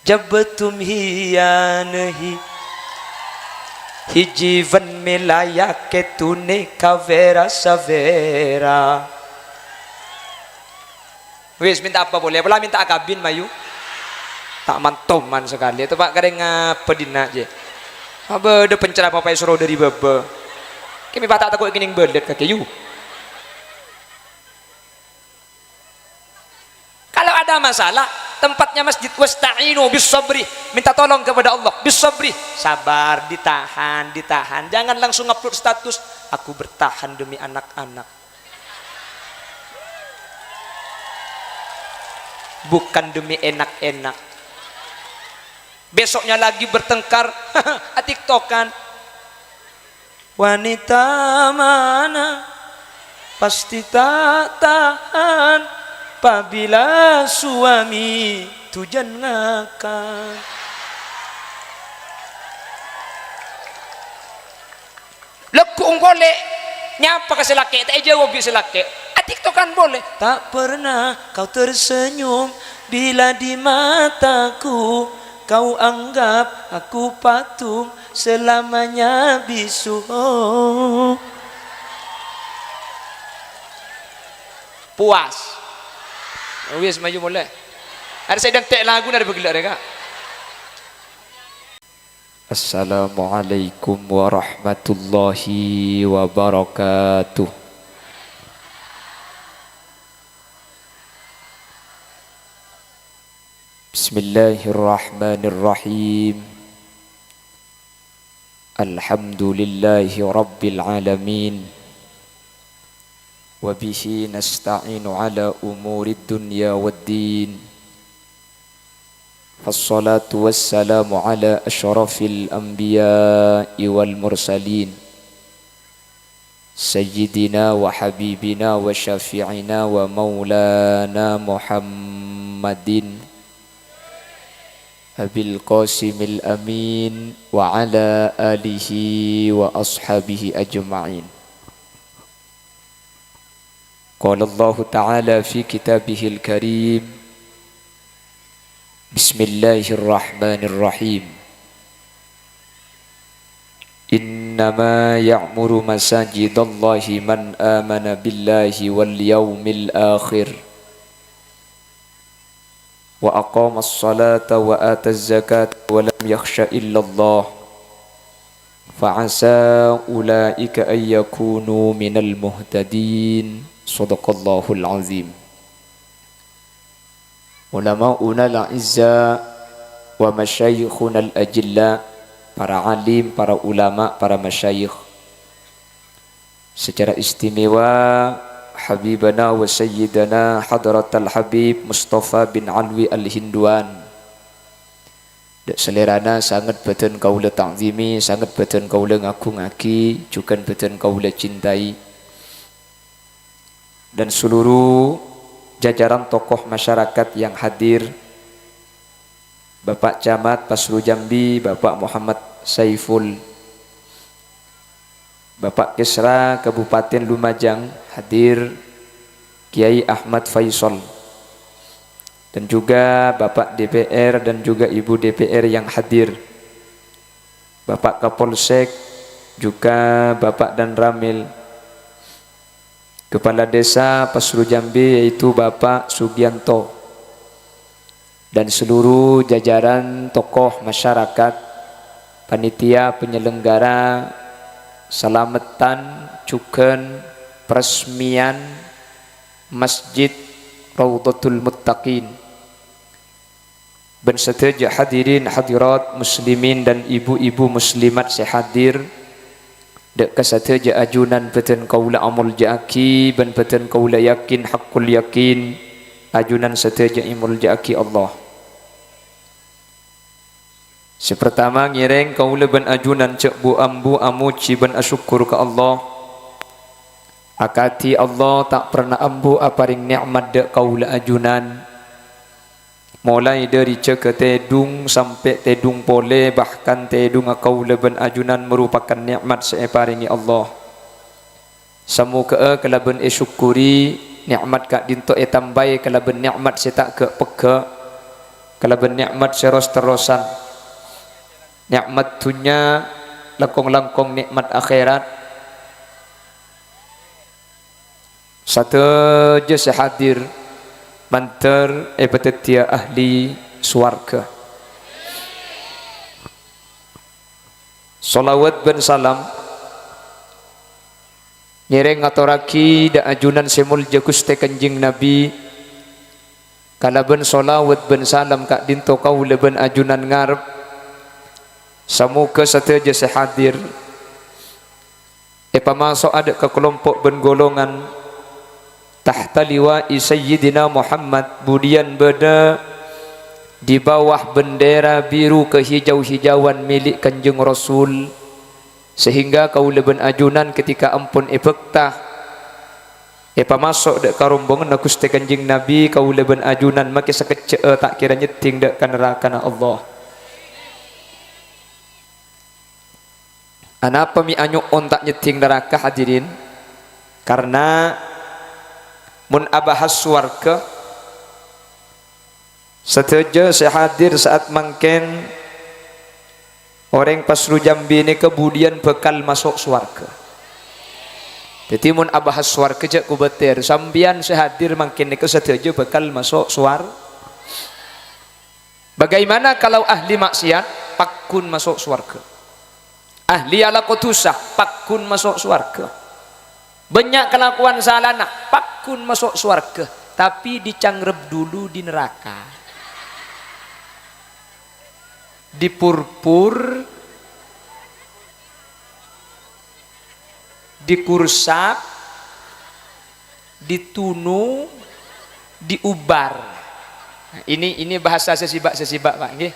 जब तुम ही या नहीं ही जीवन में लाया के तूने कवेरा सवेरा. Wis minta apa boleh? Pula minta kabin mayu. Tak mantoman sekali. Itu pak kadang pedina aja. Apa ada pencerah papai suruh dari bebe. Kami pak tak takut gini belet kaki you. Kalau ada masalah, tempatnya masjid wasta'inu bis sabri, minta tolong kepada Allah bis sabri, sabar, ditahan. Jangan langsung upload status aku bertahan demi anak-anak. Bukan demi enak-enak. Besoknya lagi bertengkar, tiktokan. Wanita mana pasti tak tahan apabila suami tu jangankan. Lekung boleh nyapa kasih laki, tak jawab bisa laki. TikTokan boleh. Tak pernah kau tersenyum bila di mataku kau anggap aku patung selamanya bisu. Puas. Wis maju boleh. Ada saya dentek lagu dari bergelar ya kak. Assalamualaikum warahmatullahi wabarakatuh. Bismillahirrahmanirrahim. Alhamdulillahi rabbil alamin. Wa bihi nasta'inu ala umuri dunya waddin. Fassalatu wassalamu ala ashrafil anbiya'i wal mursalin. Sayyidina wa habibina wa syafi'ina wa maulana Muhammadin Abil Qasimil Amin wa ala alihi wa ashabihi ajma'in. Qala Allah Ta'ala fi kitabihil karim. Bismillahirrahmanirrahim. Innama ya'muru masajidallahi man amana billahi wal yawmil akhir wa aqama as-salata wa ata az-zakata wa lam yakhsha illa Allah fa'asa ulaika ay yakunu minal muhtadin. Sadaqallahul azim. Ulama'una al-izza wa masyayikhuna al-ajilla, para alim, para ulama, para masyayikh, secara istimewa Habibana wa Sayyidana Hadratal Habib Mustafa bin Alwi Al-Hinduan. Dek selerana sangat betul kaula ta'zimi, sangat betul kaula ngaku-ngaki, juga betul kaula cintai. Dan seluruh jajaran tokoh masyarakat yang hadir, Bapak Camat Pasru Jambi, Bapak Muhammad Saiful, Bapak Kesra Kabupaten Lumajang hadir, Kiai Ahmad Faisal, dan juga Bapak DPR dan juga Ibu DPR yang hadir, Bapak Kapolsek, juga Bapak Dan Ramil, Kepala Desa Pasru Jambi yaitu Bapak Sugianto, dan seluruh jajaran tokoh masyarakat, panitia penyelenggara selamatan cuken peresmian Masjid Raudhatul Muttaqin, berserta hadirin hadirat muslimin dan ibu-ibu muslimat sehadir dek kasata ajunan peten kaula amul jaki ben peten kaula yakin hakul yakin ajunan sataja imul jaki Allah. Sepertama ngireng kaula ben ajunan cek bu ambu amu ci ben asyukur ke Allah. Akati Allah tak pernah ambu aparing nikmat dek kaula ajunan. Mulai dari cek tedung sampai tedung pole, bahkan tedung kaula ben ajunan merupakan nikmat separingi Allah. Semoga kalaben syukuri nikmat kak dinto tambai kalaben nikmat setak ke peka kalaban nikmat seros terosan, nikmat dunia langkong-langkong nikmat akhirat. Satu je sehadir manter ebetetia ahli swarga. Salawat ben salam nyereng atoraki da ajunan semul Gusti Kanjeng Nabi, kalaben salawat ben salam kak dinto kaula ben ajunan ngarep samuka sateja sehadir pamasok ada ke kelompok ben golongan tahta liwa'i sayyidina Muhammad, budian beda di bawah bendera biru kehijau-hijauan milik Kanjeng Rasul, sehingga kau leben ajunan ketika ampun epektah pamasok dek karombongan Gusti Kanjeng Nabi, kau leben ajunan maki sakece tak kira nyeting dek neraka Allah. Anapa mi anyuk on tak nyeting neraka hadirin? Karena mun abahas swarga setuju sehadir saat mangken orang pasru Jambi ini kemudian bekal masuk swarga. Jadi mun abahas swarga je kubetir sambian sehadir mangken ini setuju bekal masuk swar. Bagaimana kalau ahli maksiat pakun masuk swarga, ahli ala kotusah pakun masuk swarga, banyak kelakuan salana pakun masuk swarga, tapi dicangreb dulu di neraka, dipurpur, dikursak, ditunu, diubar. Nah, ini bahasa sesibak Pak nggih.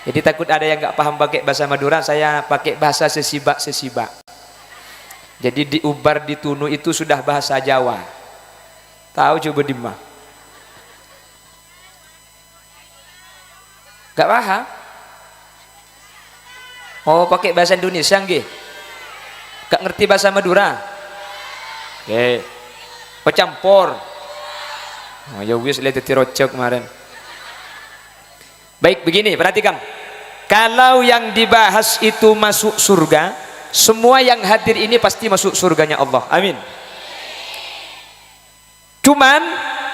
Jadi takut ada yang nggak paham pakai bahasa Madura, saya pakai bahasa sesibak. Jadi diubar, ditunu itu sudah bahasa Jawa. Tahu coba dimah? Gak paham? Oh, pakai bahasa Indonesia nggih? Gak ngerti bahasa Madura? Oke. Oh, campur. Oh, ya wis lihat rocok kemarin. Baik, begini, perhatikan. Kalau yang dibahas itu masuk surga, semua yang hadir ini pasti masuk surganya Allah. Amin. Cuman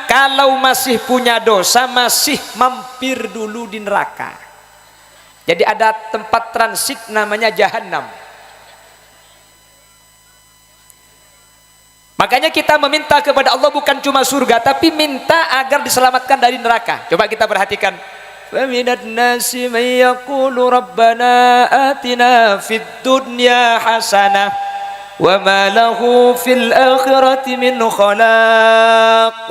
kalau masih punya dosa, masih mampir dulu di neraka. Jadi ada tempat transit namanya Jahannam. Makanya kita meminta kepada Allah bukan cuma surga, tapi minta agar diselamatkan dari neraka. Coba kita perhatikan. فَمِنَ النَّاسِ مَنْ يَقُولُ رَبَّنَا آتِنَا فِي الدُّنْيَا حَسَنَةً وَمَا لَهُ فِي الْآخِرَةِ مِنْ خَلَاقٍ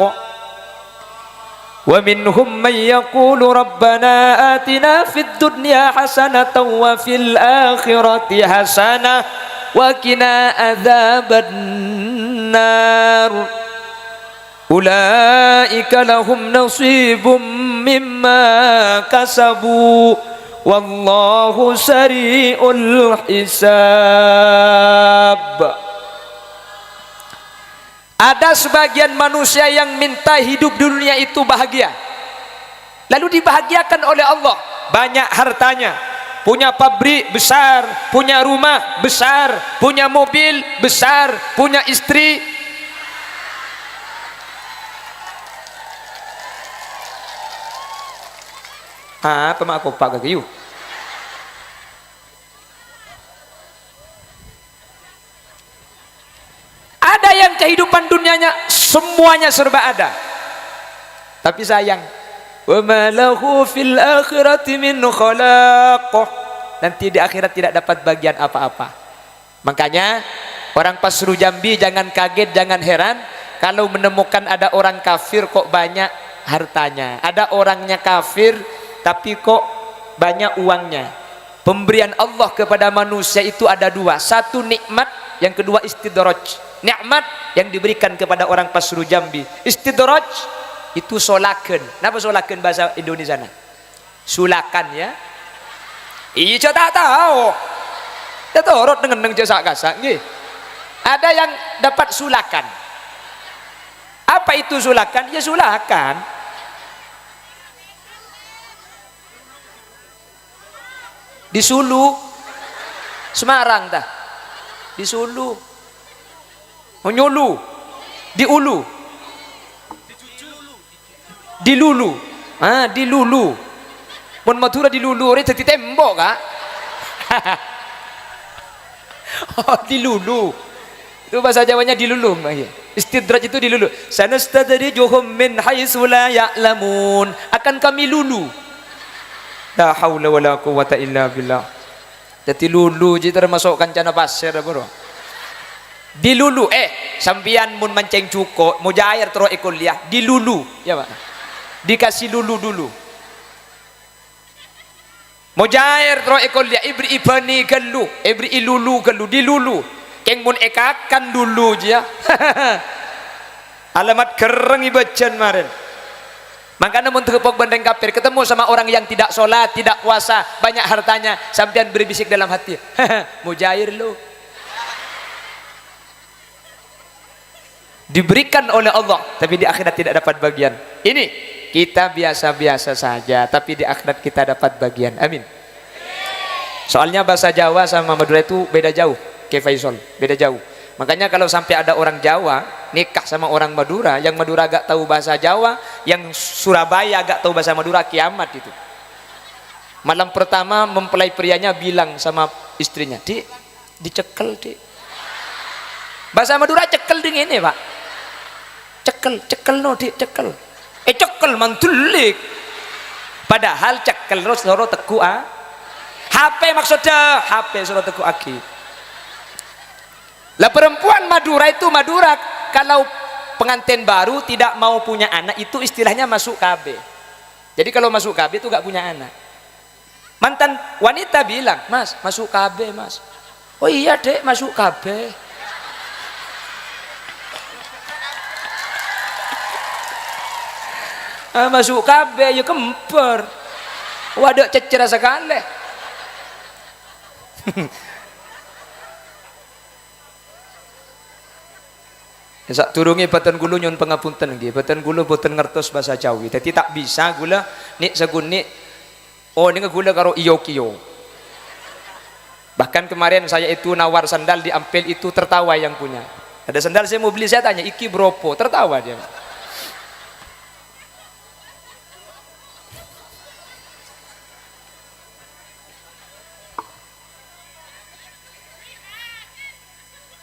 وَمِنْهُمْ مَنْ يَقُولُ رَبَّنَا آتِنَا فِي الدُّنْيَا حَسَنَةً وَفِي الْآخِرَةِ حَسَنَةً وَقِنَا عَذَابَ النَّارِ أُولَئِكَ لَهُمْ نَصِيبٌ مِّمَّا كَسَبُوا وَاللَّهُ سَرِيعُ الْحِسَابِ. Ada sebagian manusia yang minta hidup di dunia itu bahagia, lalu dibahagiakan oleh Allah, banyak hartanya, punya pabrik besar, punya rumah besar, punya mobil besar, punya istri. Apa mak aku pak kayu? Ada yang kehidupan dunianya semuanya serba ada, tapi sayang, wa ma lahu fil akhirati min khalaq, nanti di akhirat tidak dapat bagian apa-apa. Makanya orang Pasru Jambi jangan kaget, jangan heran kalau menemukan ada orang kafir kok banyak hartanya, ada orangnya kafir tapi kok banyak uangnya. Pemberian Allah kepada manusia itu ada dua, satu nikmat, yang kedua istidraj. Nikmat yang diberikan kepada orang Pasru Jambi, istidraj itu solaken. Kenapa solaken bahasa Indonesia? Sulakan ya. Iya tak tahu. Ya torot dengan jasa kasak nggih. Ada yang dapat sulakan. Apa itu sulakan? Ya sulakan. Di Sulu, Semarang dah. Di Sulu, Nyulu, di Ulu, di Lulu, di Lulu. Mun Madura di Lulu, ini jadi tembok kak. Oh, di Lulu. Itu bahasa Jawanya di Lulu. Istidraj itu di Lulu. Sanastadrijuhum min haitsu la ya'lamun. Akan kami lulu. La haula wala quwata illa billah. Jadi lulu jadi termasuk kancana pasir bro. Di lulu sampian mun mancing cuko mujair terus kuliah di lulu ya Pak. Dikasih lulu dulu. Mujair terus kuliah ibri ibani galu, ibri ilulu galu di lulu. Keng mun ekakan dulu aja. Alamat kereng ibacan maren. Makanya mun tepok bandeng kafir ketemu sama orang yang tidak sholat, tidak puasa, banyak hartanya, sampean berbisik dalam hati, mujair lu. Diberikan oleh Allah, tapi di akhirat tidak dapat bagian. Ini kita biasa-biasa saja, tapi di akhirat kita dapat bagian. Amin. Soalnya bahasa Jawa sama Madura itu beda jauh, Ke Faisal, beda jauh. Makanya kalau sampai ada orang Jawa nikah sama orang Madura, yang Madura agak tahu bahasa Jawa, yang Surabaya agak tahu bahasa Madura, kiamat itu. Malam pertama mempelai prianya bilang sama istrinya, "Dik, dicekel, Dik." Bahasa Madura cekel ding ini, Pak. Cekel no, Dik, cekel. Cekel mantulik. Padahal cekel terus loro teku HP maksudnya, HP suruh teku aki. Lah perempuan Madura itu kalau pengantin baru tidak mau punya anak itu istilahnya masuk KB. Jadi kalau masuk KB itu gak punya anak. Mantan wanita bilang, "Mas, masuk KB, Mas." "Oh iya, Dek, masuk KB." Masuk KB ya kemper. Waduh cecer sekali. Sak turungi batan gulu nyun pengapunten nggih. Batan gulu boten ngertos bahasa Jawi. Dadi tak bisa gula nik segun nik. Oh ini gula karo iyo kiyo. Bahkan kemarin saya itu nawar sandal di Ampel itu tertawa yang punya. Ada sandal saya mau beli, saya tanya iki bropo, tertawa dia.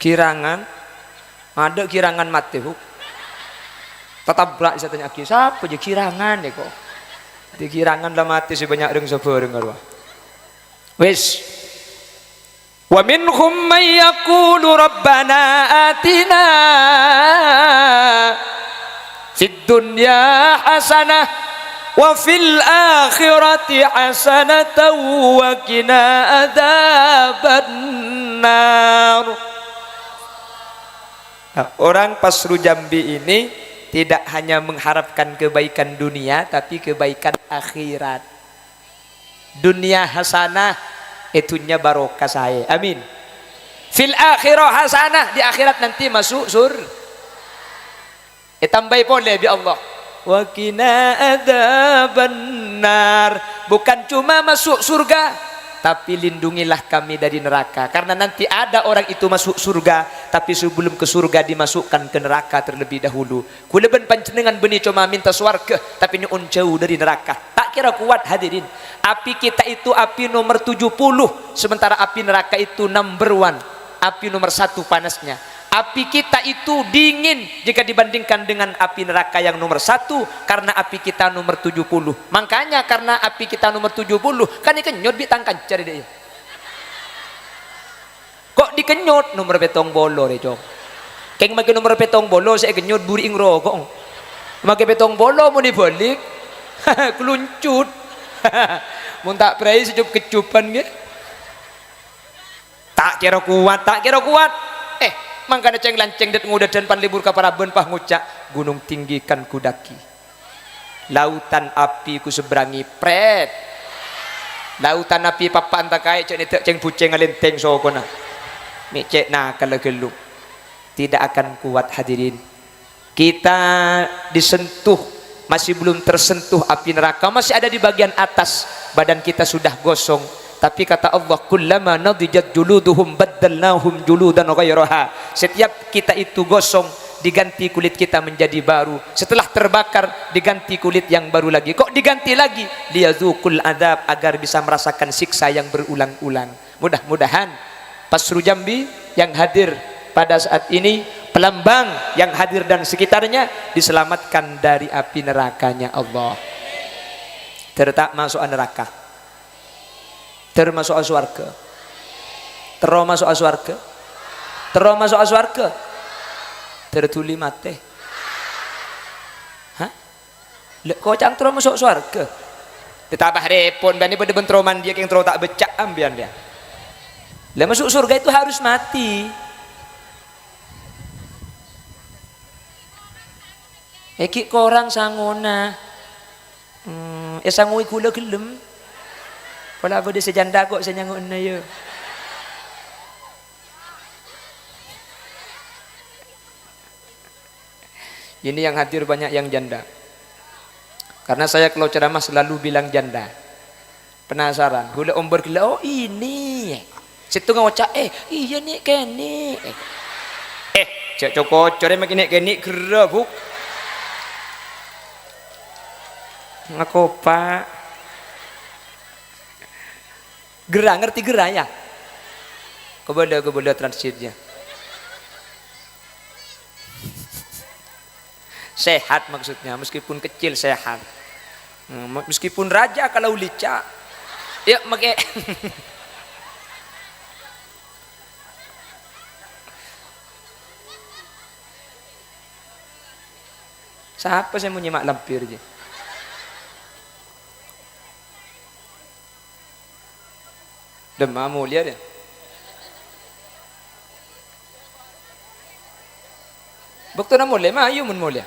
Kirangan ada kirangan mati bu, tetap berak saya tanya siapa aja kirangan ya kok, di kirangan lah mati sebanyak deng sebareng arwah. Wes, wa minhum may yaqulu rabbana atina fid dunya hasanah wa fil akhirati hasanatan wa qina adzabannar. Nah, orang Pasru Jambi ini tidak hanya mengharapkan kebaikan dunia tapi kebaikan akhirat. Dunia hasanah itunya barokah saya. Amin. Fil akhirah hasanah, di akhirat nanti masuk surga. Tambah boleh bi Allah. Wa qina adzabannar. Bukan cuma masuk surga, tapi lindungilah kami dari neraka. Karena nanti ada orang itu masuk surga, tapi sebelum ke surga dimasukkan ke neraka terlebih dahulu. Kuleban panjenengan beni cuma minta swarga, tapi nyuun jauh dari neraka. Tak kira kuat hadirin. Api kita itu api nomor 70, sementara api neraka itu number 1. Api nomor 1 panasnya. Api kita itu dingin jika dibandingkan dengan api neraka yang nomor 1, karena api kita nomor 70. Makanya karena api kita nomor 70 kan dikenyot bitangkan cari dia. Kok dikenyot nomor petong bolo deh cok. Keng makin nomor petong bolo saya kenyot buri ing rokok. Makin petong bolo mau dibalik, keluncut. Muntak prai secup kecupan gitu. Tak kira kuat, tak kira kuat. Mangkana ceng lanceng det nguda dan pan libur kaparaben pah ngucak gunung tinggikan kudaki, lautan api ku seberangi pret, lautan api papa antakai cek netek ceng buceng ngalenteng sokona mi cek nah kalau gelu tidak akan kuat hadirin. Kita disentuh, masih belum tersentuh api neraka, masih ada di bagian atas, badan kita sudah gosong, Tapi kata Allah, kullama nadijat juluduhum baddalnahum juludan ghairaha. Setiap kita itu gosong, diganti kulit kita menjadi baru. Setelah terbakar, diganti kulit yang baru lagi. Kok diganti lagi? Liyadzuqul adzab, agar bisa merasakan siksa yang berulang-ulang. Mudah-mudahan Pasru Jambi yang hadir pada saat ini, Pelambang yang hadir dan sekitarnya diselamatkan dari api nerakanya Allah. Tertak masuk neraka, termasuk aswarga, termasuk aswarga, termasuk aswarga, tertuli mate. Hah? Lek kocang terus masuk aswarga. Tetap repot bani pada bentroman dia yang terus tak becak ambian dia. Lah masuk surga itu harus mati. Eki korang sangona, sangui kula gelem. Kalau apa dia sejanda kok saya nyangut ya. Ini yang hadir banyak yang janda. Karena saya kalau ceramah selalu bilang janda. Penasaran, gula ombor gila, oh ini. Situ ngocak, iya nih kene. Cek cokot, core makin nek kene gerabuk. Ngaku pak gerah, ngerti gerah ya? Kebelah transitnya sehat maksudnya, meskipun kecil sehat, meskipun raja kalau lica ya make siapa saya mau nyimak lampir aja. Demam mulia dia. Bakto na mulia, maayo mun mulia.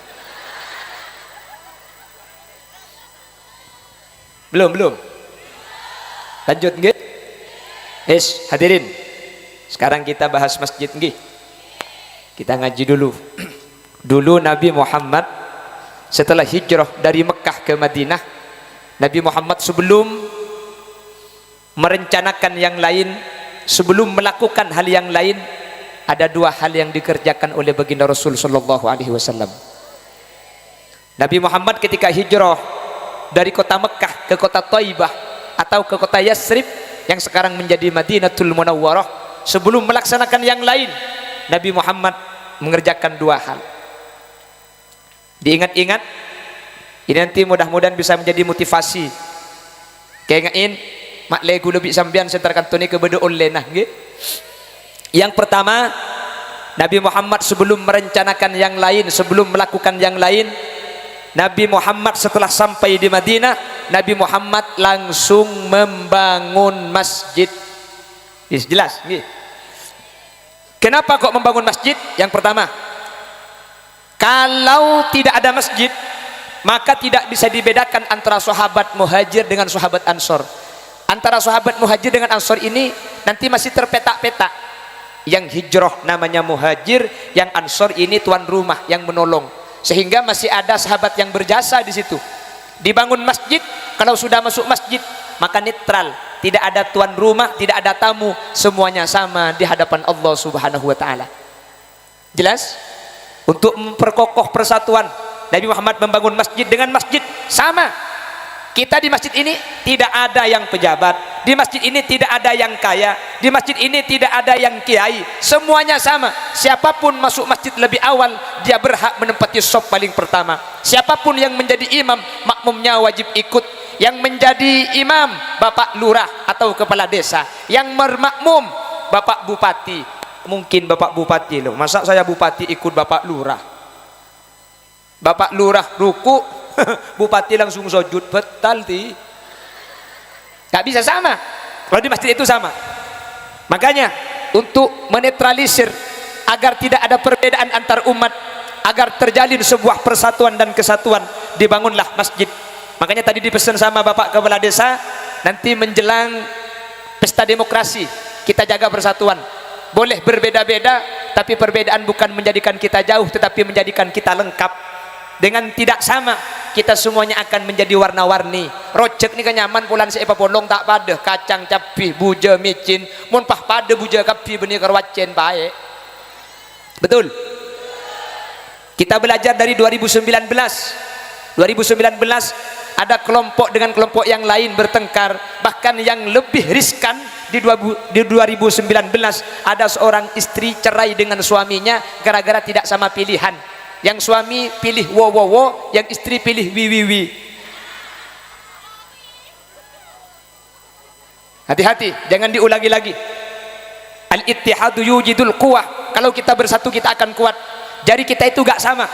Belum. Lanjut nggih. Hadirin. Sekarang kita bahas masjid nggih. Kita ngaji dulu. Dulu Nabi Muhammad setelah hijrah dari Mekah ke Madinah, Nabi Muhammad sebelum merencanakan yang lain, sebelum melakukan hal yang lain, ada dua hal yang dikerjakan oleh baginda Rasul sallallahu alaihi wasallam. Nabi Muhammad ketika hijrah dari kota Mekah ke kota Thaibah atau ke kota Yasrib yang sekarang menjadi Madinatul Munawwarah, sebelum melaksanakan yang lain, Nabi Muhammad mengerjakan dua hal. Diingat-ingat, ini nanti mudah-mudahan bisa menjadi motivasi. Keingatin mak legu lebih sambian sentarkan tuni kebedo oleh nah nggih. Yang pertama, Nabi Muhammad sebelum merencanakan yang lain, sebelum melakukan yang lain, Nabi Muhammad setelah sampai di Madinah, Nabi Muhammad langsung membangun masjid. Jelas nggih. Kenapa kok membangun masjid? Yang pertama, kalau tidak ada masjid, maka tidak bisa dibedakan antara sahabat Muhajir dengan sahabat Ansor. Antara sahabat Muhajir dengan Ansor ini nanti masih terpetak-petak. Yang hijrah namanya Muhajir, yang Ansor ini tuan rumah yang menolong. Sehingga masih ada sahabat yang berjasa di situ. Dibangun masjid, kalau sudah masuk masjid maka netral, tidak ada tuan rumah, tidak ada tamu, semuanya sama di hadapan Allah Subhanahu wa taala. Jelas? Untuk memperkokoh persatuan, Nabi Muhammad membangun masjid dengan masjid sama. Kita di masjid ini tidak ada yang pejabat, di masjid ini tidak ada yang kaya, di masjid ini tidak ada yang kiai, semuanya sama. Siapapun masuk masjid lebih awal, dia berhak menempati shop paling pertama. Siapapun yang menjadi imam, makmumnya wajib ikut. Yang menjadi imam, bapak lurah atau kepala desa. Yang bermakmum, bapak bupati. Mungkin bapak bupati loh, masa saya bupati ikut bapak lurah? Bapak lurah ruku, bupati langsung sujud, betal ti. Gak bisa sama. Kalau di masjid itu sama. Makanya untuk menetralisir agar tidak ada perbedaan antar umat, agar terjalin sebuah persatuan dan kesatuan, dibangunlah masjid. Makanya tadi dipesan sama bapak kepala desa, nanti menjelang pesta demokrasi kita jaga persatuan. Boleh berbeda-beda, tapi perbedaan bukan menjadikan kita jauh, tetapi menjadikan kita lengkap. dengan tidak sama kita semuanya akan menjadi warna-warni. Rojek ni kenyaman pulan sepa polong tak pada kacang capi buja micin mun pah pada buja kapi benih kerwacen baik. Betul. Kita belajar dari 2019 ada kelompok dengan kelompok yang lain bertengkar, bahkan yang lebih riskan di 2019 ada seorang istri cerai dengan suaminya gara-gara tidak sama pilihan. Yang suami pilih wo wo wo, yang istri pilih wi wi wi. Hati-hati, jangan diulangi lagi. Al-ittihadu yujidul quwwah. Kalau kita bersatu kita akan kuat. Jari kita itu gak sama.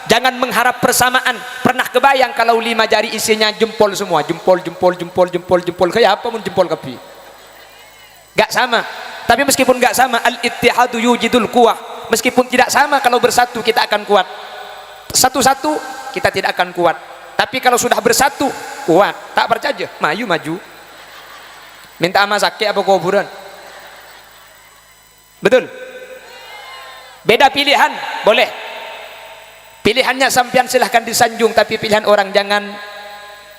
Jangan mengharap persamaan. Pernah kebayang kalau 5 jari isinya jempol semua, jempol kayak apa mun jempol kapi? Gak sama. Tapi meskipun gak sama, al-ittihadu yujidul quwwah. Meskipun tidak sama, kalau bersatu kita akan kuat. Satu-satu kita tidak akan kuat. Tapi kalau sudah bersatu kuat. Tak percaya, maju. Minta ama sakit apa kuburan? Betul. Beda pilihan boleh. Pilihannya sampean silahkan disanjung, tapi pilihan orang jangan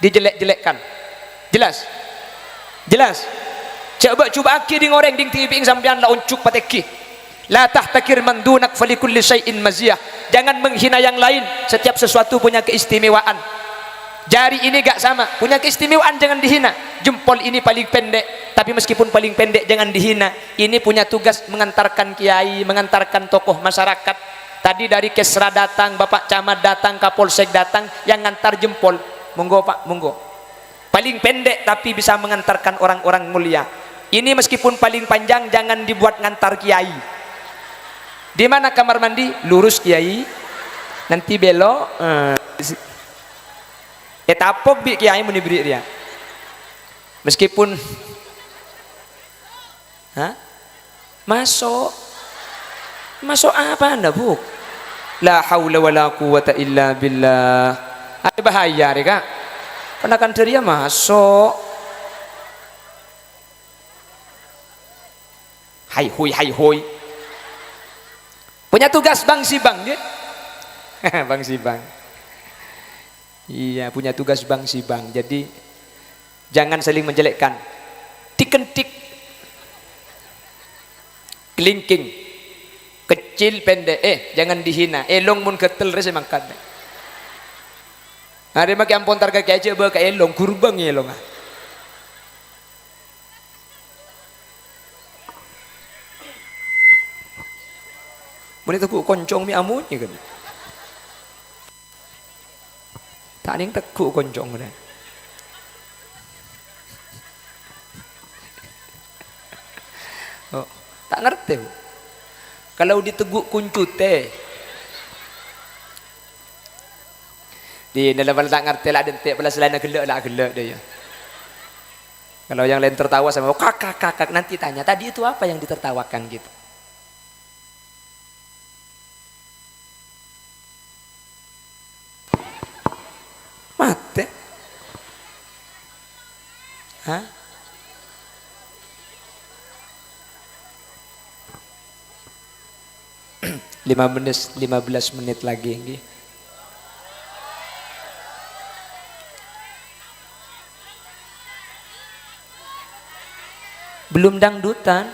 dijelek-jelekkan. Jelas? Coba aki ding orang ding tibi sampean la uncuk pateki. La tahtakir man dunak falikulli syai'in maziyah. Jangan menghina yang lain, setiap sesuatu punya keistimewaan. Jari ini gak sama, punya keistimewaan, jangan dihina. Jempol ini paling pendek, tapi meskipun paling pendek jangan dihina. Ini punya tugas mengantarkan kiai, mengantarkan tokoh masyarakat. Tadi dari Kesra datang, Bapak Camat datang, Kapolsek datang, yang ngantar jempol. Monggo Pak, monggo. Paling pendek tapi bisa mengantarkan orang-orang mulia. Ini meskipun paling panjang jangan dibuat ngantar kiai. Di mana kamar mandi? Lurus kiai. Nanti belok. Tapok bi kiai mau diberi dia. Meskipun masuk apa anda bu? La haula wala quwata illa billah. Ada bahaya reka. Karena kan dia masuk. Hai hoi. Punya tugas bang Sibang dia. Bang Sibang. Iya, punya tugas bang Sibang. Jadi jangan saling menjelekkan. Tikentik, kelingking, kecil pendek. Jangan dihina. Elong mun ketel res makan. Hari makai ampun targa kayak aja bawa kayak elong kurbang elong. Mun itu koncong mi amunnya kan. Tak ning tekuk koncong mana. Oh, tak ngerti. Kalau diteguk kuncute. Di dalam tak ngerti lah dentik pala selain gelak dia. Kalau yang lain tertawa sama kakak nanti tanya tadi itu apa yang ditertawakan gitu. Mate. 15 menit lagi. Belum dangdutan.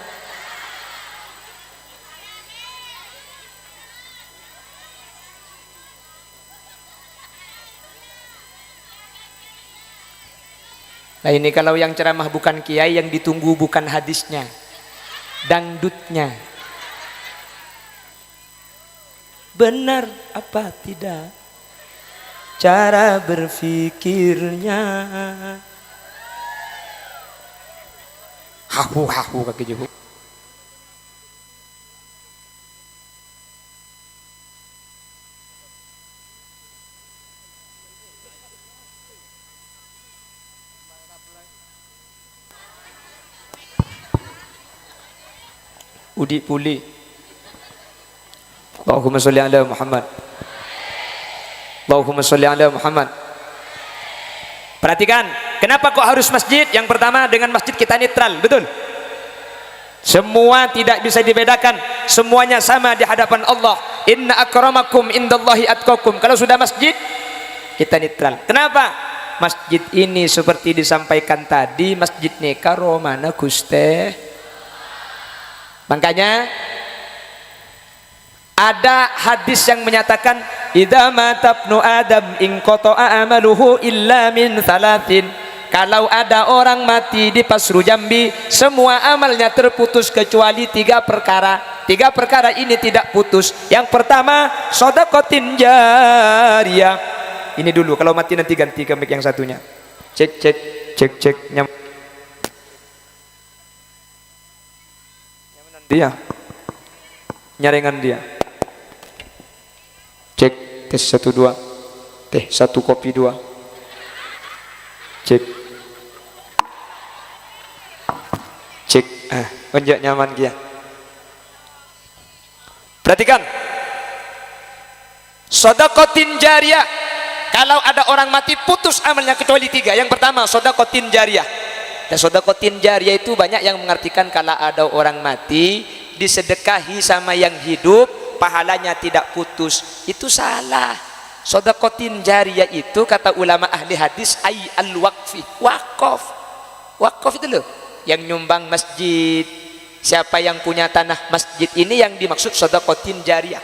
Nah ini kalau yang ceramah bukan kiai, yang ditunggu bukan hadisnya, dangdutnya. Benar apa tidak cara berfikirnya? Hahu kaki juhu. Udi puli. Allahumma sholli ala Muhammad. Allahumma sholli ala Muhammad. Perhatikan, kenapa kok harus masjid? Yang pertama, dengan masjid kita netral, betul? Semua tidak bisa dibedakan, semuanya sama di hadapan Allah. Inna akramakum indallahi atqakum. Kalau sudah masjid, kita netral. Kenapa? Masjid ini seperti disampaikan tadi, masjid karo mana Guste. Makanya ada hadis yang menyatakan idza mata ibnu adam in qata'a amaluhu illa min thalathin. Kalau ada orang mati di Pasru Jambi, semua amalnya terputus kecuali 3 perkara. 3 perkara ini tidak putus. Yang pertama, shadaqatin jariyah. Ini dulu, kalau mati nanti ganti ke mic yang satunya. Cek dia. Nyaringan dia. Cek tes 1 2. Teh 1 kopi 2. Cek. Onjak nyaman dia. Perhatikan. Shadaqatin jariyah. Kalau ada orang mati putus amalnya kecuali 3. Yang pertama shadaqatin jariyah. Dan shadaqatin jariyah itu banyak yang mengartikan kalau ada orang mati disedekahi sama yang hidup pahalanya tidak putus. Itu salah. Shadaqatin jariyah itu kata ulama ahli hadis ay al-waqfi, wakaf. Wakaf itu loh yang nyumbang masjid. Siapa yang punya tanah masjid ini yang dimaksud shadaqatin jariyah.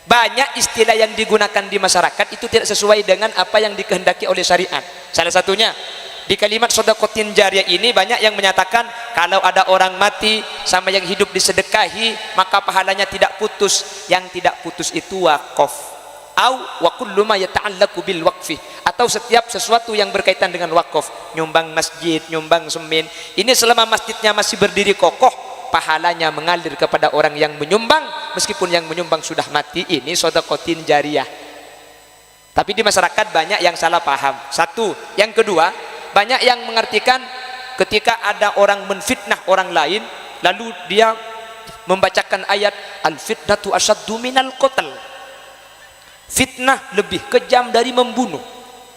Banyak istilah yang digunakan di masyarakat itu tidak sesuai dengan apa yang dikehendaki oleh syariat. Salah satunya di kalimat shadaqatin jariyah ini banyak yang menyatakan kalau ada orang mati sama yang hidup disedekahi maka pahalanya tidak putus. Yang tidak putus itu wakaf. Au wa kullu ma yata'allaqu bil waqfi, atau setiap sesuatu yang berkaitan dengan wakaf, nyumbang masjid, nyumbang semen. Ini selama masjidnya masih berdiri kokoh, pahalanya mengalir kepada orang yang menyumbang meskipun yang menyumbang sudah mati. Ini shadaqatin jariyah. Tapi di masyarakat banyak yang salah paham. Satu, yang kedua, banyak yang mengartikan ketika ada orang menfitnah orang lain lalu dia membacakan ayat al-fitnatu asyaddu minal qatl. Fitnah lebih kejam dari membunuh.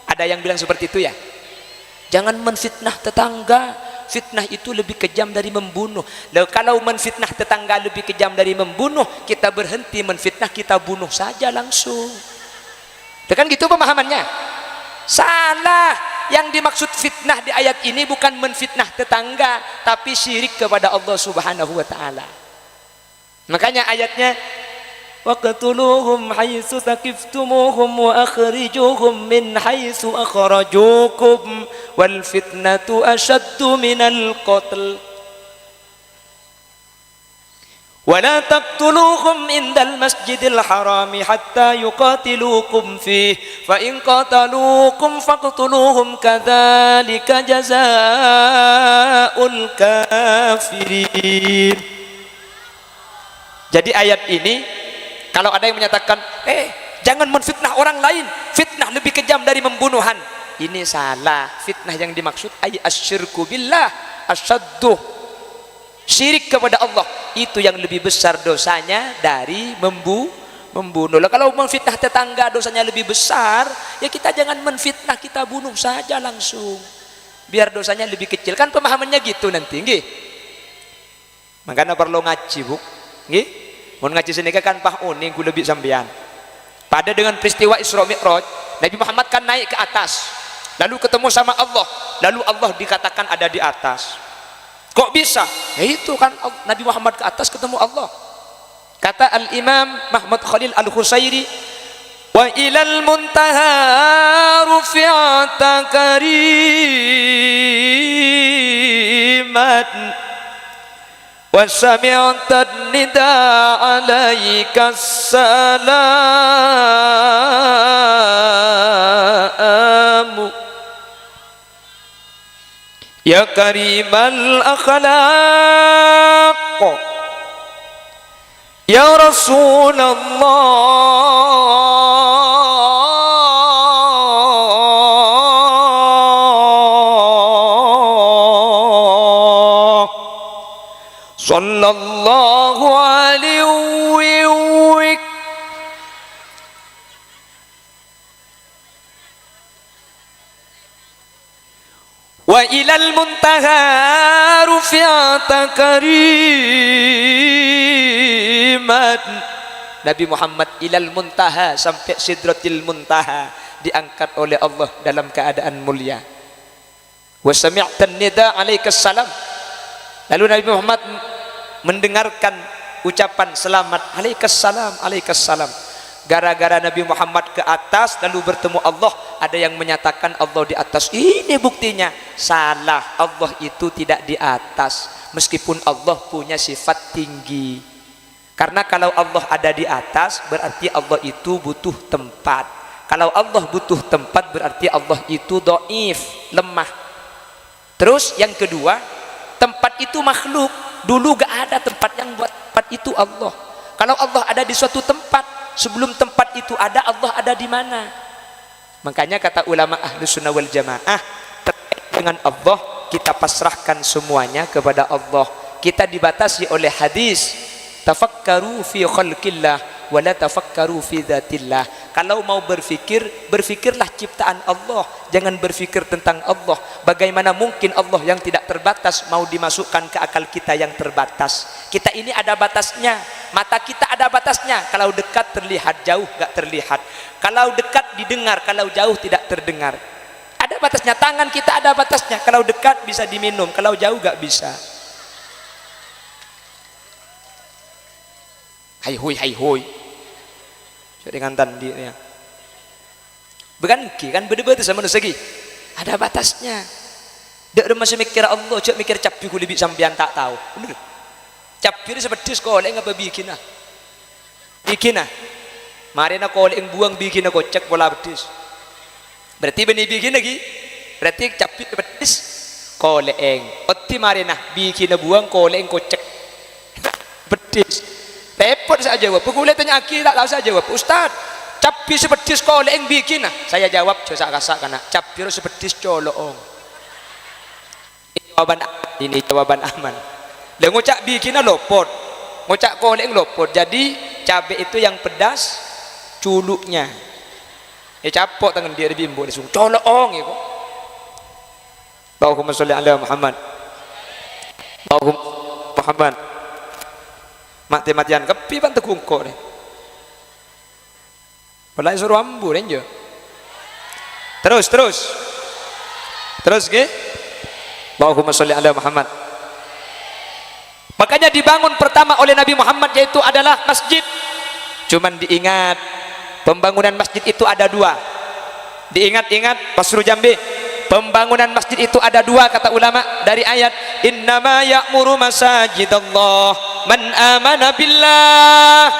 Ada yang bilang seperti itu ya. Jangan menfitnah tetangga, fitnah itu lebih kejam dari membunuh. Lalu kalau menfitnah tetangga lebih kejam dari membunuh, kita berhenti menfitnah, kita bunuh saja langsung. Kan gitu pemahamannya. Salah. Yang dimaksud fitnah di ayat ini bukan menfitnah tetangga, tapi syirik kepada Allah Subhanahu wa taala. Makanya ayatnya waqtuluhum haitsu taqiftumuhum wa akhrijuhum min haitsu akhrajukum wal fitnatu ashaddu minal qatl wa la taqtuluhum indal masjidil harami hatta yuqatilukum fihi fa in qataluukum faqtuluhum kadzalika jazaa'ul kafirin. Jadi ayat ini kalau ada yang menyatakan, jangan menfitnah orang lain, fitnah lebih kejam dari pembunuhan, ini salah. Fitnah yang dimaksud ay asyirku billah, asyaddu, syirik kepada Allah, itu yang lebih besar dosanya dari membunuh. Kalau menfitnah tetangga dosanya lebih besar, ya kita jangan menfitnah, kita bunuh saja langsung, biar dosanya lebih kecil. Kan pemahamannya gitu nanti, nggih. Makanya perlu ngaji, Bu, nggih. Mau ngaji sini kan Pak Uning ku lebih sambian. Pada dengan peristiwa Isra Mi'raj, Nabi Muhammad kan naik ke atas, lalu ketemu sama Allah, lalu Allah dikatakan ada di atas. Kok bisa? Ya itu kan Nabi Muhammad ke atas ketemu Allah. Kata Al-Imam Mahmud Khalil Al-Husairi, wa ilal muntaha rufi'ata kariman wa sami'ta nida alaika salamu ya karimal akhlaq ya Rasulullah sallallahu alaihi wa ilal muntaha rufi'ata karimat. Nabi Muhammad ilal muntaha, sampai sidratil muntaha, diangkat oleh Allah dalam keadaan mulia. Wa sami'tan nida alaikas salam. Lalu Nabi Muhammad mendengarkan ucapan selamat alaikas salam, alaikas salam. Gara-gara Nabi Muhammad ke atas lalu bertemu Allah, ada yang menyatakan Allah di atas. Ini buktinya. Salah, Allah itu tidak di atas, meskipun Allah punya sifat tinggi. Karena kalau Allah ada di atas, berarti Allah itu butuh tempat. Kalau Allah butuh tempat, berarti Allah itu dhaif, lemah. Terus yang kedua, tempat itu makhluk. Dulu gak ada tempat yang buat tempat itu Allah. Kalau Allah ada di suatu tempat, sebelum tempat itu ada, Allah ada di mana? Makanya kata ulama Ahlus Sunnah wal Jamaah, terkait dengan Allah, kita pasrahkan semuanya kepada Allah. Kita dibatasi oleh hadis, tafakkaru fi khalqillah wa la tafakkaru fi dzatillah. Kalau mau berfikir, berfikirlah ciptaan Allah, jangan berfikir tentang Allah. Bagaimana mungkin Allah yang tidak terbatas mau dimasukkan ke akal kita yang terbatas? Kita ini ada batasnya, mata kita ada batasnya. Kalau dekat terlihat, jauh gak terlihat. Kalau dekat didengar, kalau jauh tidak terdengar. Ada batasnya. Tangan kita ada batasnya, kalau dekat bisa diminum, kalau jauh gak bisa. Hai hoi dengan tandi ya. Bukan kan beda-beda sama segi. Ada batasnya. Dak ada masih mikir Allah, cak mikir capi ku lebih sampean tak tahu. Bener. Capi seperti sekolah ngapa bikin ah. Bikin ah. Mari nak kolek buang bikin aku cek bola bedis. Berarti benih bikin lagi. Berarti capi bedis kolek. Otti mari nah bikin buang kolek kocek. Bedis. Repot saya jawab. Pukul tanya aki tak tahu saya jawab. Ustaz, capi seperti sekolah yang bikin. Saya jawab, coba kasak karena capi seperti colong. Ini jawaban aman. Lah ngucak bikin lopot, ngucak koleng lopot. Jadi cabai itu yang pedas, culuknya. Capok tangan dia bimbo langsung colong ya kok. Allahumma sholli ala Muhammad. Allahumma Muhammad. Mati-matian kepi pan tegungkok nih. Mulai suruh ambu nih. Terus ke? Allahumma sholli ala Muhammad. Makanya dibangun pertama oleh Nabi Muhammad yaitu adalah masjid. Cuman diingat, pembangunan masjid itu ada dua. Diingat-ingat Pasru Jambi. Pembangunan masjid itu ada dua kata ulama dari ayat innama ya'muru masajidallah man amana billah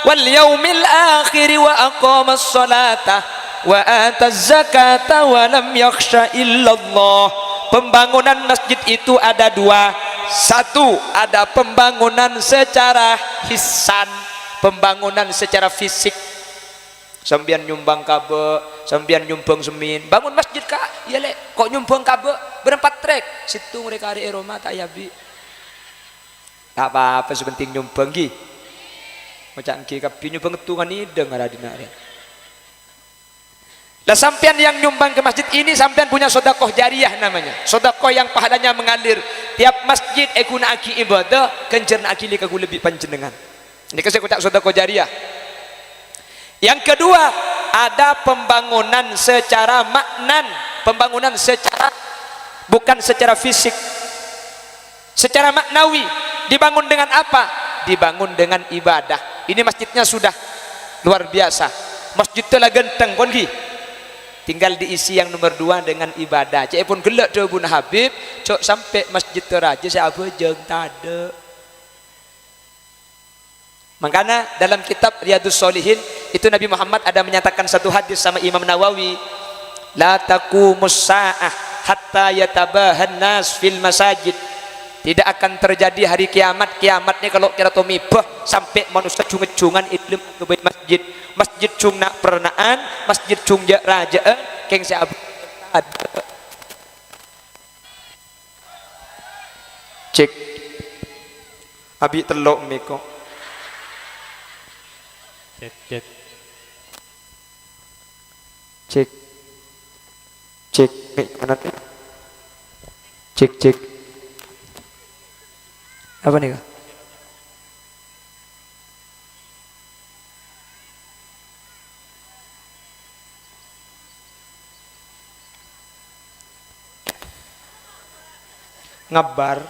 wal yaumil akhir wa aqamas salata wa ataz zakata wa lam yakhsha illallah. Pembangunan masjid itu ada dua. Satu, ada pembangunan secara hisan, pembangunan secara fisik. Sambian nyumbang kabe, sambian nyumbang semin, bangun masjid kak, iya lek, kok nyumbang kabe berempat trek, situ mereka hari Roma tak yabi, tak apa-apa sepenting nyumbang gi, macam ki kapi nyumbang ketungan ini dengar di nari. Lah sampian yang nyumbang ke masjid ini sampian punya sodakoh jariah namanya, sodakoh yang pahalanya mengalir tiap masjid ekuna aki ibadah, kencerna aki lika lebih panjenengan. Ini kasih kotak sodakoh jariah. Yang kedua, ada pembangunan secara maknan, pembangunan secara bukan secara fisik, secara maknawi. Dibangun dengan apa? Dibangun dengan ibadah. Ini masjidnya sudah luar biasa. Masjid telah genteng kongi. Tinggal diisi yang nomor dua dengan ibadah. Cek pun gelak tu Bun Habib, cok sampai masjid teraja saya bejeng tade. Makanya dalam kitab Riyadhus Shalihin itu Nabi Muhammad ada menyatakan satu hadis sama Imam Nawawi, la taqumus sa'ah hatta yatabahan nas fil masajid. Tidak akan terjadi hari kiamat. Kiamatnya kalau kira to mibah sampai manusia cungecungan ilmu ke masjid. Masjid cung nak pernaan, masjid cung rajaan, keng saya ada. Cek. Abi telok meko. Cek mana tuh? Cek cek. Apa nih Kak? Ngabar.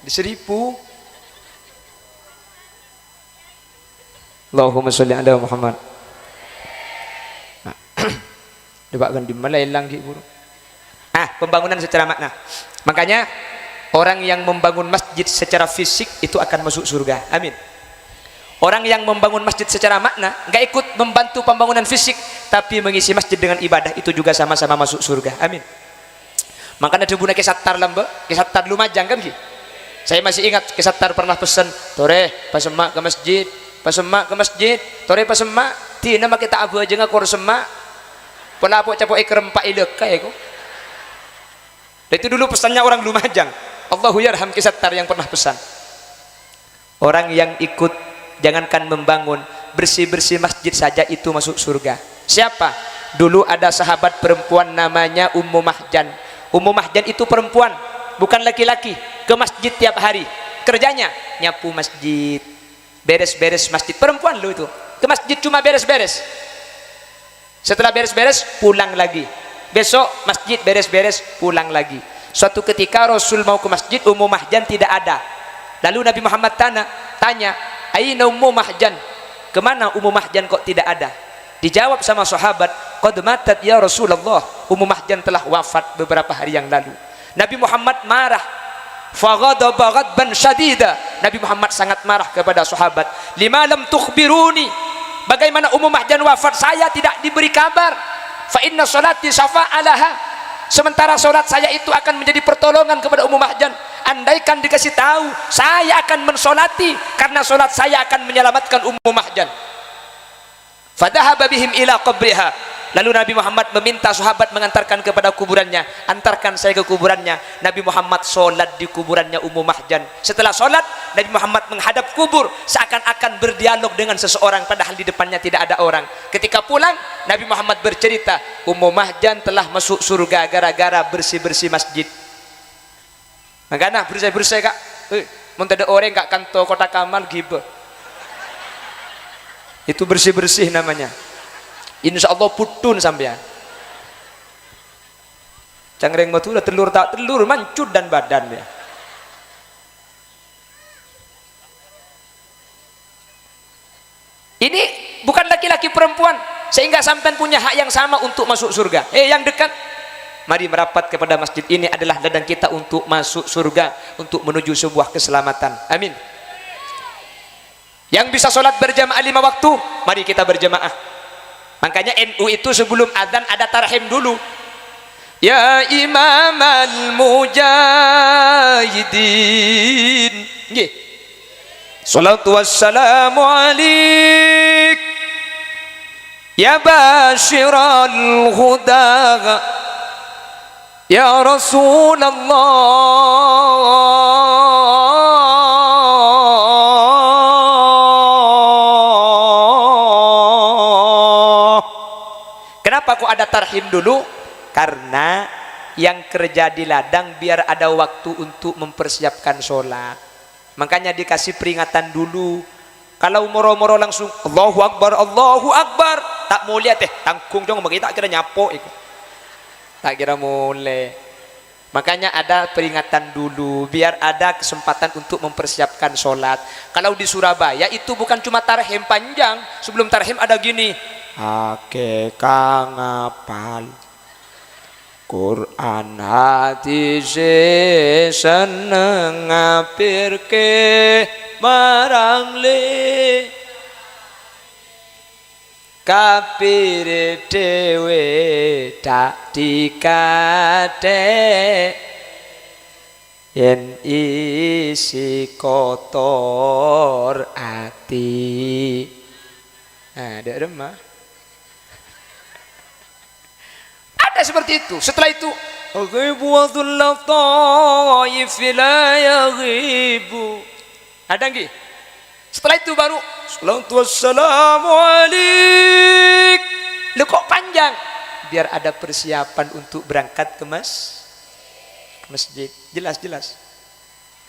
Di 1000. Allahumma sholli ala Muhammad. Nah, coba kan dimana gitu. Pembangunan secara makna. Makanya orang yang membangun masjid secara fisik itu akan masuk surga. Amin. Orang yang membangun masjid secara makna, nggak ikut membantu pembangunan fisik, tapi mengisi masjid dengan ibadah, itu juga sama-sama masuk surga. Amin. Makanya dibuna kesattar lambe, kesattar Lumajang kan ki. Saya masih ingat kesattar pernah pesan, tore pas emak ke masjid, pas emak ke masjid, tore pas emak, tina mak kita abu aja ngakor semak, pelapuk capok ikrem pak ilek kayak ko. Itu dulu pesannya orang Lumajang. Allahu yarham kesattar yang pernah pesan. Orang yang ikut, jangankan membangun, bersih-bersih masjid saja itu masuk surga. Siapa? Dulu ada sahabat perempuan namanya Ummu Mahjan. Ummu Mahjan itu perempuan, bukan laki-laki, ke masjid tiap hari. Kerjanya nyapu masjid, beres-beres masjid. Perempuan lo itu, ke masjid cuma beres-beres. Setelah beres-beres pulang lagi. Besok masjid beres-beres pulang lagi. Suatu ketika Rasul mau ke masjid, Ummu Mahjan tidak ada. Lalu Nabi Muhammad tanya, "Aina Ummu Mahjan?" Kemana Ummu Mahjan kok tidak ada? Dijawab sama sahabat, "Qad matat ya Rasulullah." Ummu Mahjan telah wafat beberapa hari yang lalu. Nabi Muhammad marah. Faghadaba ghadban syadida. Nabi Muhammad sangat marah kepada sahabat. "Lima lam tukhbiruni?" Bagaimana Ummu Mahjan wafat saya tidak diberi kabar? Fa inna sholati syafa'alaha. Sementara sholat saya itu akan menjadi pertolongan kepada Ummu Mahjan. Andaikan dikasih tahu, saya akan mensolati, karena sholat saya akan menyelamatkan Ummu Mahjan. Fadhahaba bihim ila qabriha. Lalu Nabi Muhammad meminta sahabat mengantarkan kepada kuburannya. Antarkan saya ke kuburannya. Nabi Muhammad sholat di kuburannya Ummu Mahjan. Setelah sholat, Nabi Muhammad menghadap kubur, seakan-akan berdialog dengan seseorang, padahal di depannya tidak ada orang. Ketika pulang, Nabi Muhammad bercerita, Ummu Mahjan telah masuk surga gara-gara bersih-bersih masjid. Makanya bersih-bersih kak, mau ada orang kak kantor kota Kamal gibah. Itu bersih-bersih namanya. Insya Allah putun sampean. Cangreng batu udah telur tak telur mancut dan badan ya. Ini bukan laki-laki perempuan, sehingga sampean punya hak yang sama untuk masuk surga. Yang dekat, mari merapat kepada masjid ini adalah ladang kita untuk masuk surga, untuk menuju sebuah keselamatan. Amin. Yang bisa sholat berjamaah 5 waktu, mari kita berjamaah. Makanya NU itu sebelum adzan ada tarhim dulu. Ya Imam al-Mujahidin. Nggih. Salatu wassalamu alaik. Ya Basyiral Huda. Ya Rasulullah. Kenapa kok ada tarhim dulu? Karena yang kerja di ladang biar ada waktu untuk mempersiapkan sholat. Makanya dikasih peringatan dulu. Kalau moro-moro langsung Allahu Akbar, Allahu Akbar, tak mau lihat tangkung dong bagi tak kira nyapo itu. Tak kira mulai. Makanya ada peringatan dulu biar ada kesempatan untuk mempersiapkan sholat. Kalau di Surabaya itu bukan cuma tarhim panjang, sebelum tarhim ada gini. Ake kang apal Quran hadis seneng ngapirke marang le kapire dewe tak dikate yen isi kotor ati. Ada remah. Ada seperti itu. Setelah itu, ada nggih? Setelah itu baru salatu wassalamu alaik Lu kok panjang? Biar ada persiapan untuk berangkat ke masjid. Jelas.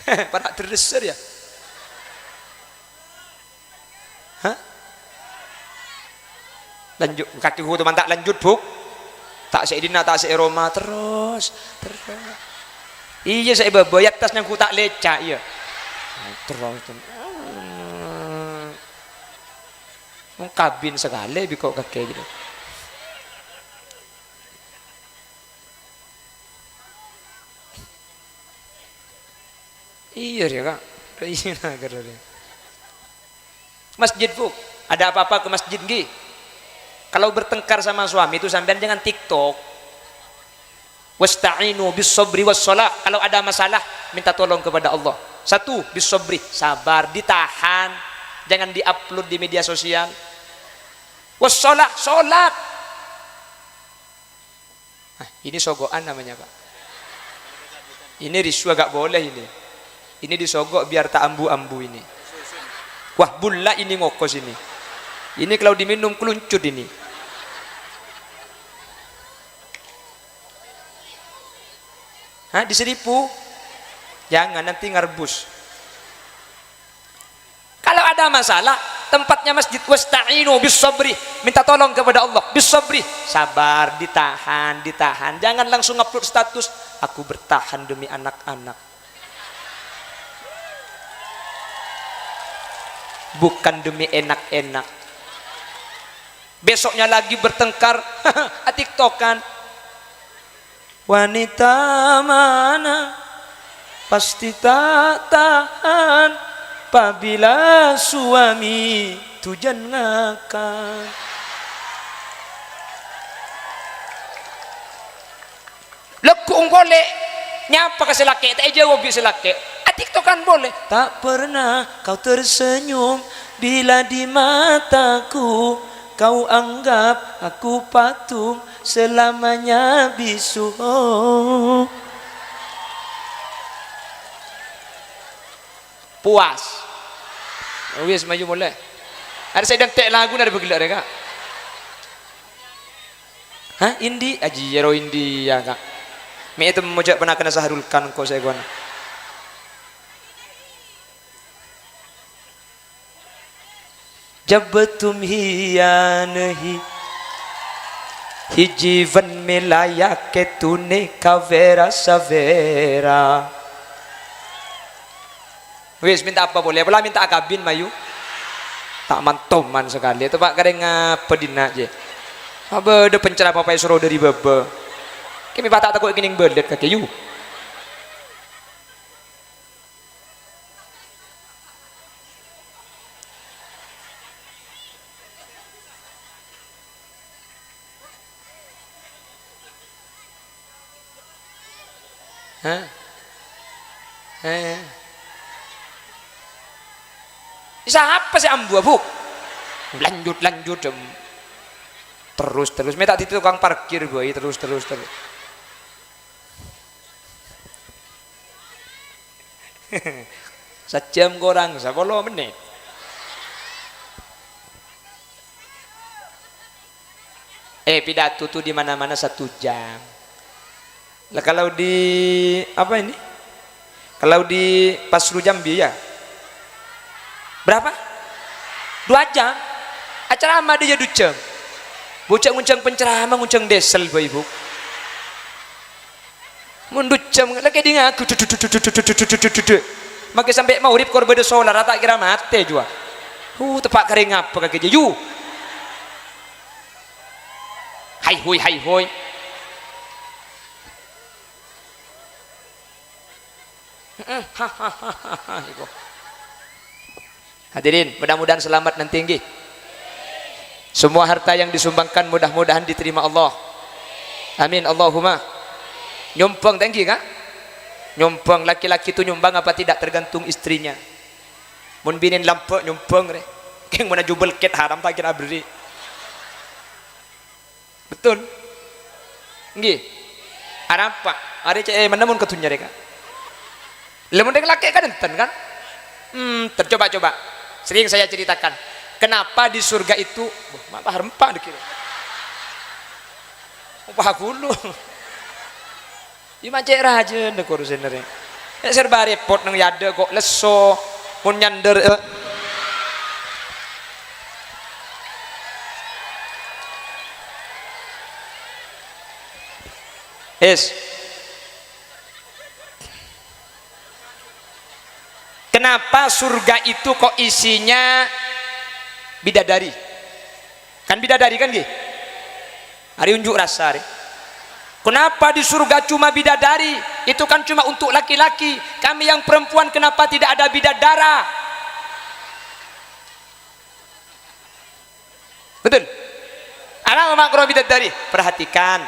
Pada terdeser ya. Hah? Lanjut kaki ku teman tak lanjut buk. Tak seidina tak seiroma terus. Iya saya bebayat tas yang ku tak lecak iya. Terus. Kabin sekali bikok kaki gitu. Iya ya kak. Iya karena masjid bu, ada apa-apa ke masjid gi. Kalau bertengkar sama suami itu sampean jangan TikTok. Wasta'inu bis sabri was shalah. Kalau ada masalah minta tolong kepada Allah. Satu, bis sabri, sabar, ditahan, jangan diupload di media sosial. Was shalah, sholat. Nah, ini sogokan namanya pak. Ini riswa gak boleh ini. Ini disogok biar tak ambu-ambu ini. Wah bulla ini ngokos ini. Ini kalau diminum keluncut ini. Hah, diseripu? Jangan nanti ngarbus. Kalau ada masalah, tempatnya masjid wasta'inu bis sabri, minta tolong kepada Allah bis sabri, sabar, ditahan. Jangan langsung upload status aku bertahan demi anak-anak. Bukan demi enak-enak. Besoknya lagi bertengkar, TikTokan. Wanita mana pasti tak tahan apabila suami tujan ngakak. Lekung boleh nyapa ke selake, tak jawab bi selake. TikTokan boleh. Tak pernah kau tersenyum bila di mataku kau anggap aku patung selamanya bisu. Puas. Wis maju boleh. Ada saya dan tek lagu dari begitu kak. Hah, Indi? Aji jero Indi ya kak. Me itu memojak pernah kena saharulkan kau saya guna. जब तुम ही या नहीं ही जीवन में लाया के तूने कवेरा सवेरा. Wis minta apa boleh? Bola minta akabin mayu. Tak mantoman sekali. Itu pak kadang ngapa dina je. Apa ada pencerah papai suruh dari baba. Kami pak tak takut kining belet kaki you. Hah? Bisa apa sih ambu abu? Lanjut terus. Minta di tukang parkir boy terus. Sejam kurang 10 menit. Pidato tuh di mana-mana 1 jam. Lah kalau di apa ini? Kalau di Pasru Jambi ya berapa? 2 jam. Acara ama dia 2 jam. Bocah nguncang penceramah nguncang desel bae ibu. Mun 2 jam lagi dia ngaku. Maka sampai maurib korban solar tak kira mate jua. Tepak kering apa kaki dia. Yu. Hai hoi. Hadirin, mudah-mudahan selamat dan tinggi. Semua harta yang disumbangkan mudah-mudahan diterima Allah. Amin Allahumma. Nyumbang tinggi kak? Nyumbang laki-laki itu nyumbang apa tidak tergantung istrinya. Mun binin lampu nyumbang re. Keng mana jubel ket haram tak kira beri. Betul. Nggih. Ada apa? Ada cek mana mun ketunya reka. Lemun dek laki kan enten kan? Tercoba. Sering saya ceritakan. Kenapa di surga itu, maka rempah dikira. Upah gulu. Di macet raja nek urusin nere. Serba repot nang yade kok leso mun nyander. Kenapa surga itu kok isinya bidadari? Kan bidadari kan nggih? Hari unjuk rasa hari. Kenapa di surga cuma bidadari? Itu kan cuma untuk laki-laki. Kami yang perempuan kenapa tidak ada bidadara? Betul? Ana makro bidadari. Perhatikan,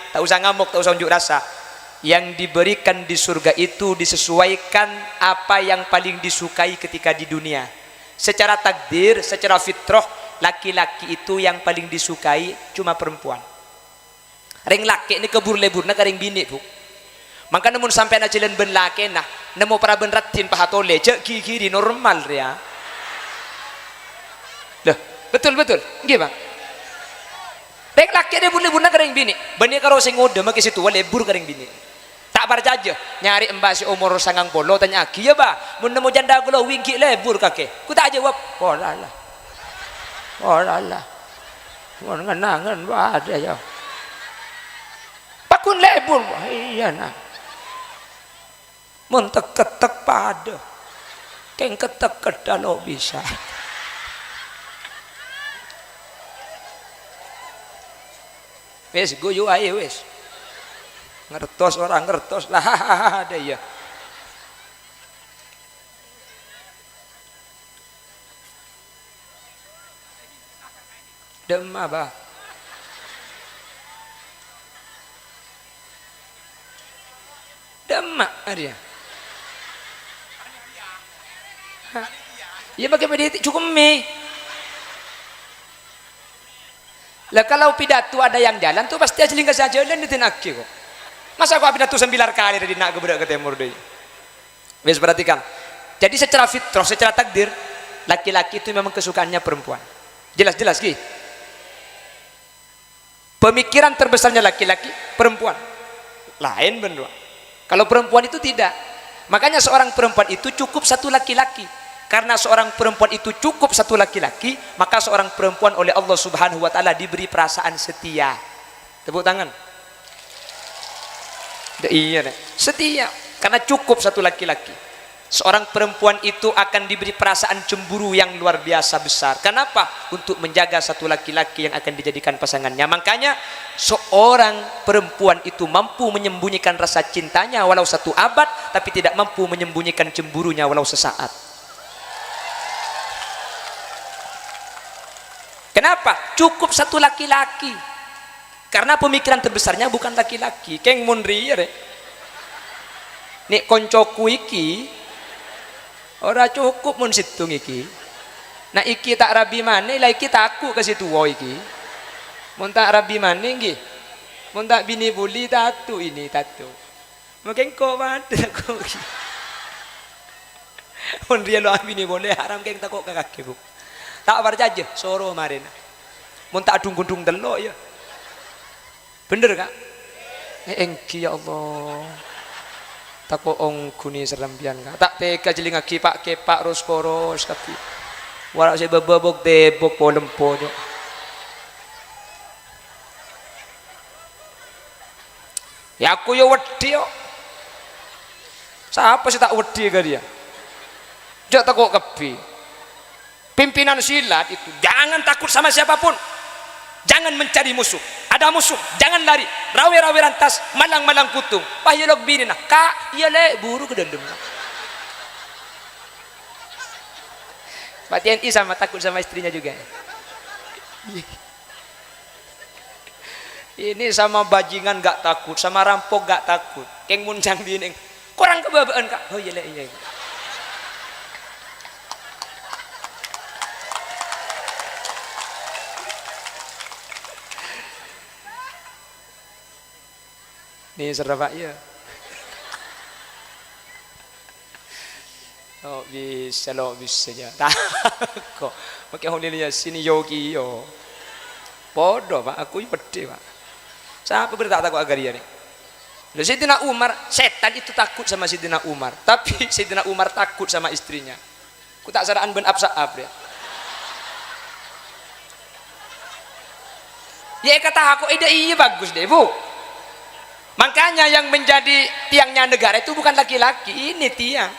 tak usah ngamuk, tak usah unjuk rasa. Yang diberikan di surga itu disesuaikan apa yang paling disukai ketika di dunia. Secara takdir, secara fitrah, laki-laki itu yang paling disukai cuma perempuan. Ring laki ini kebur leburna ke ring bini bu. Maka namun sampai na jalan ben laki nah, nemu para ben ratin pahatole, cek kiri normal ya. Loh, betul, gimana? Ring laki ini lebur-leburna ke ring bini. Bani karo sing ngode make situ lebur ke ring bini. Tak barjaja nyari mbak si umur 90 tanya aki ya ba mun nemu janda kula wingki lebur kakek ku tak jawab oh lala mun ngenangan ba ada ya pakun lebur iya nah mun tek pada keng ketek kedalo bisa wes guyu ae wes ngertos orang ngertos lah ada ya dem apa demak ada ya pakai mediti cukup mie lah kalau pidato ada yang jalan tuh pasti aja lingkas jalan itu nak kok. Masa aku pidato 9 kali dari nak gebrak ke timur deh. Wes perhatikan. Jadi secara fitrah, secara takdir, laki-laki itu memang kesukaannya perempuan. Jelas Ki. Pemikiran terbesarnya laki-laki perempuan. Lain benar. Kalau perempuan itu tidak. Makanya seorang perempuan itu cukup satu laki-laki. Karena seorang perempuan itu cukup satu laki-laki, maka seorang perempuan oleh Allah Subhanahu wa taala diberi perasaan setia. Tepuk tangan. Iya, setia karena cukup satu laki-laki. Seorang perempuan itu akan diberi perasaan cemburu yang luar biasa besar. Kenapa? Untuk menjaga satu laki-laki yang akan dijadikan pasangannya. Makanya seorang perempuan itu mampu menyembunyikan rasa cintanya walau 1 abad, tapi tidak mampu menyembunyikan cemburunya walau sesaat. Kenapa? Cukup satu laki-laki. Karena pemikiran terbesarnya bukan laki-laki. Keng mundri ya nek koncoku iki ora cukup mun situng iki. Nah iki tak rabi maneh lah iki takku ke situ wo iki. Mun tak rabi maneh nggih. Mun tak bini buli tatu ini tatu. Mungkin kok wadah kok. Mun dia lo bini boleh haram keng takok ke kaki bu. Tak barjaje soro kemarin. Mun tak adung-adung delok ya. Bener kak? Engki ya Allah. Tako ong kuni serempian kak. Tak tega jeling aki pak kepak ros koros tapi. Warak saya bebok debok polempo jo. Ya aku yo wedi yo. Siapa sih tak wedi ke dia? Jok tako kepi. Pimpinan silat itu jangan takut sama siapapun. Jangan mencari musuh. Ada musuh, jangan lari. Rawe-rawe rantas, malang-malang kutung. Pahyolog bini nah, kak, iya le, buru ke dalam. Pak TNI sama takut sama istrinya juga. Ini sama bajingan gak takut, sama rampok gak takut. Keng muncang bini, kurang kebabaan kak. Oh iya le, iya. Nih serba ya. Oh bisa lo bisa aja. Kok pakai honi lihat sini yogi yo. Bodoh pak, aku pede pak. Siapa berita takut agar dia nih? Lalu Sayyidina Umar, setan itu takut sama Sayyidina Umar, tapi Sayyidina Umar takut sama istrinya. Ku tak saraan ben absaab dia. Ya kata aku, iya bagus deh bu. Makanya yang menjadi tiangnya negara itu bukan laki-laki, ini tiang.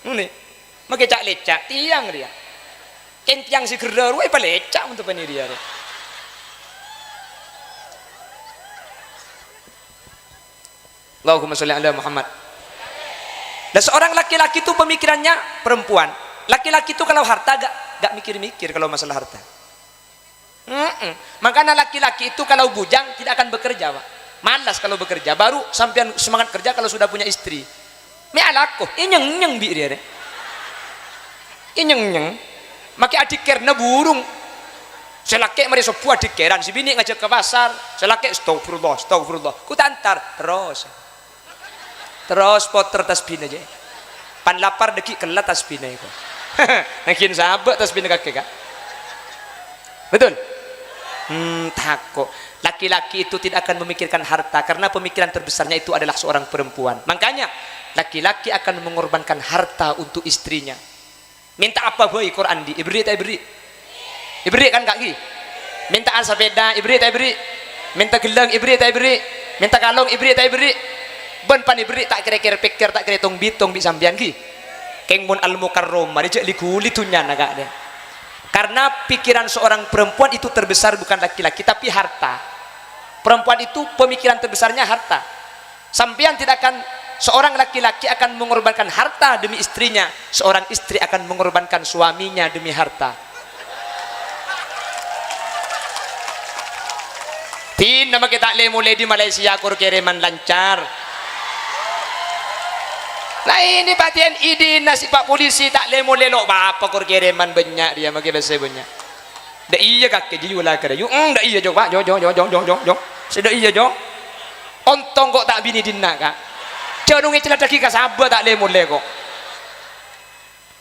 Ini, makai cak lecak tiang dia. Tiang si gerder, wah lecak untuk ini dia. Allahumma sholli ala Muhammad. Dan seorang laki-laki itu pemikirannya perempuan. Laki-laki itu kalau harta gak mikir-mikir kalau masalah harta. Makanya laki-laki itu kalau bujang tidak akan bekerja, Pak. Malas kalau bekerja. Baru sampean semangat kerja kalau sudah punya istri. Me alako, inyeng-nyeng bi dia deh. Inyeng-nyeng. Maki adik kerna burung. Selake mari sopu adik keran si bini ngajak ke pasar. Selake astagfirullah. Ku tantar terus. Terus poter tasbih aja. Pan lapar deki kelat tasbih itu. Makin sahabat tasbih kakek kak. Betul? Takut. Laki-laki itu tidak akan memikirkan harta karena pemikiran terbesarnya itu adalah seorang perempuan. Makanya laki-laki akan mengorbankan harta untuk istrinya. Minta apa boy Quran di ibri tak ibri? Ibri kan kaki. Minta sepeda ibri tak ibri? Minta gelang ibri tak ibri? Minta kalung ibri tak ibri? Ben pan ibri tak kira-kira pikir tak kira tong bitong di sambian ki. Keng mun al mukarromah dijak liguli tunya naga dia. Karena pikiran seorang perempuan itu terbesar bukan laki-laki tapi harta. Perempuan itu pemikiran terbesarnya harta. Sampian tidak akan seorang laki-laki akan mengorbankan harta demi istrinya, seorang istri akan mengorbankan suaminya demi harta. Tin nama kita mulai di Malaysia kur kiriman lancar. Nah ini patian idin nasi pak polisi tak lemo lelok apa kur kiriman banyak dia makai bahasa banyak. Dah iya kakek jiwa lah kerja. Dah iya jok pak jok. Sudah iya jok. Ontong kok tak bini dinak kak. Jangan celah lagi kasabah tak lemo leko.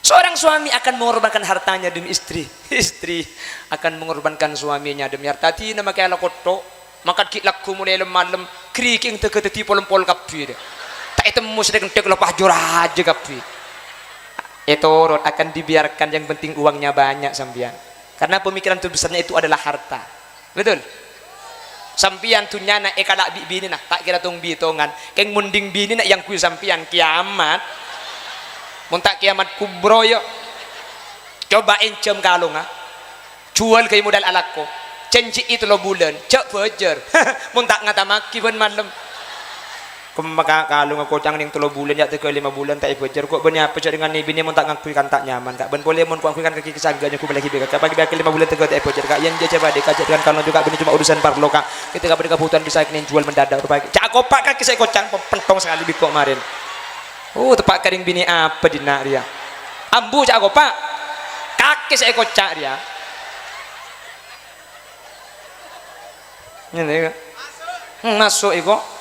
Seorang suami akan mengorbankan hartanya demi istri. Istri akan mengorbankan suaminya demi harta. Ti nama kaya lakoto. Maka kitlaku mulai malam kriking teke-teke pol-pol kapi dia. Itu musrik untuk lepas jurah aja kapi. Itu akan dibiarkan yang penting uangnya banyak sampian. Karena pemikiran terbesarnya itu adalah harta. Betul? Sampian tu nyana kalak bini nah tak kira tung bitongan. Keng munding bini nak yang kui sampian kiamat. Mun tak kiamat kubro yo. Coba encem kalung ah. Jual ke modal alako. Cenci itu lo bulan. Cek fajar. Mun tak ngata maki ben malam. Maka kalau aku cang ning 3 bulan ya 5 bulan tak ibajar kok benya apa dengan ni bini mun tak ngakui kan tak nyaman kak ben boleh mun ku akui kan kaki kesangganya ku lagi bega pagi 5 bulan tegak tak ibajar kak yang dia coba dek dengan kalau juga bini cuma urusan parlo kak ketika bini kebutuhan bisa kini jual mendadak pagi cak kopak kaki saya kocang pentong sekali biko kemarin tepak kering bini apa dina dia ambu cak kopak kaki saya kocak dia ini masuk iko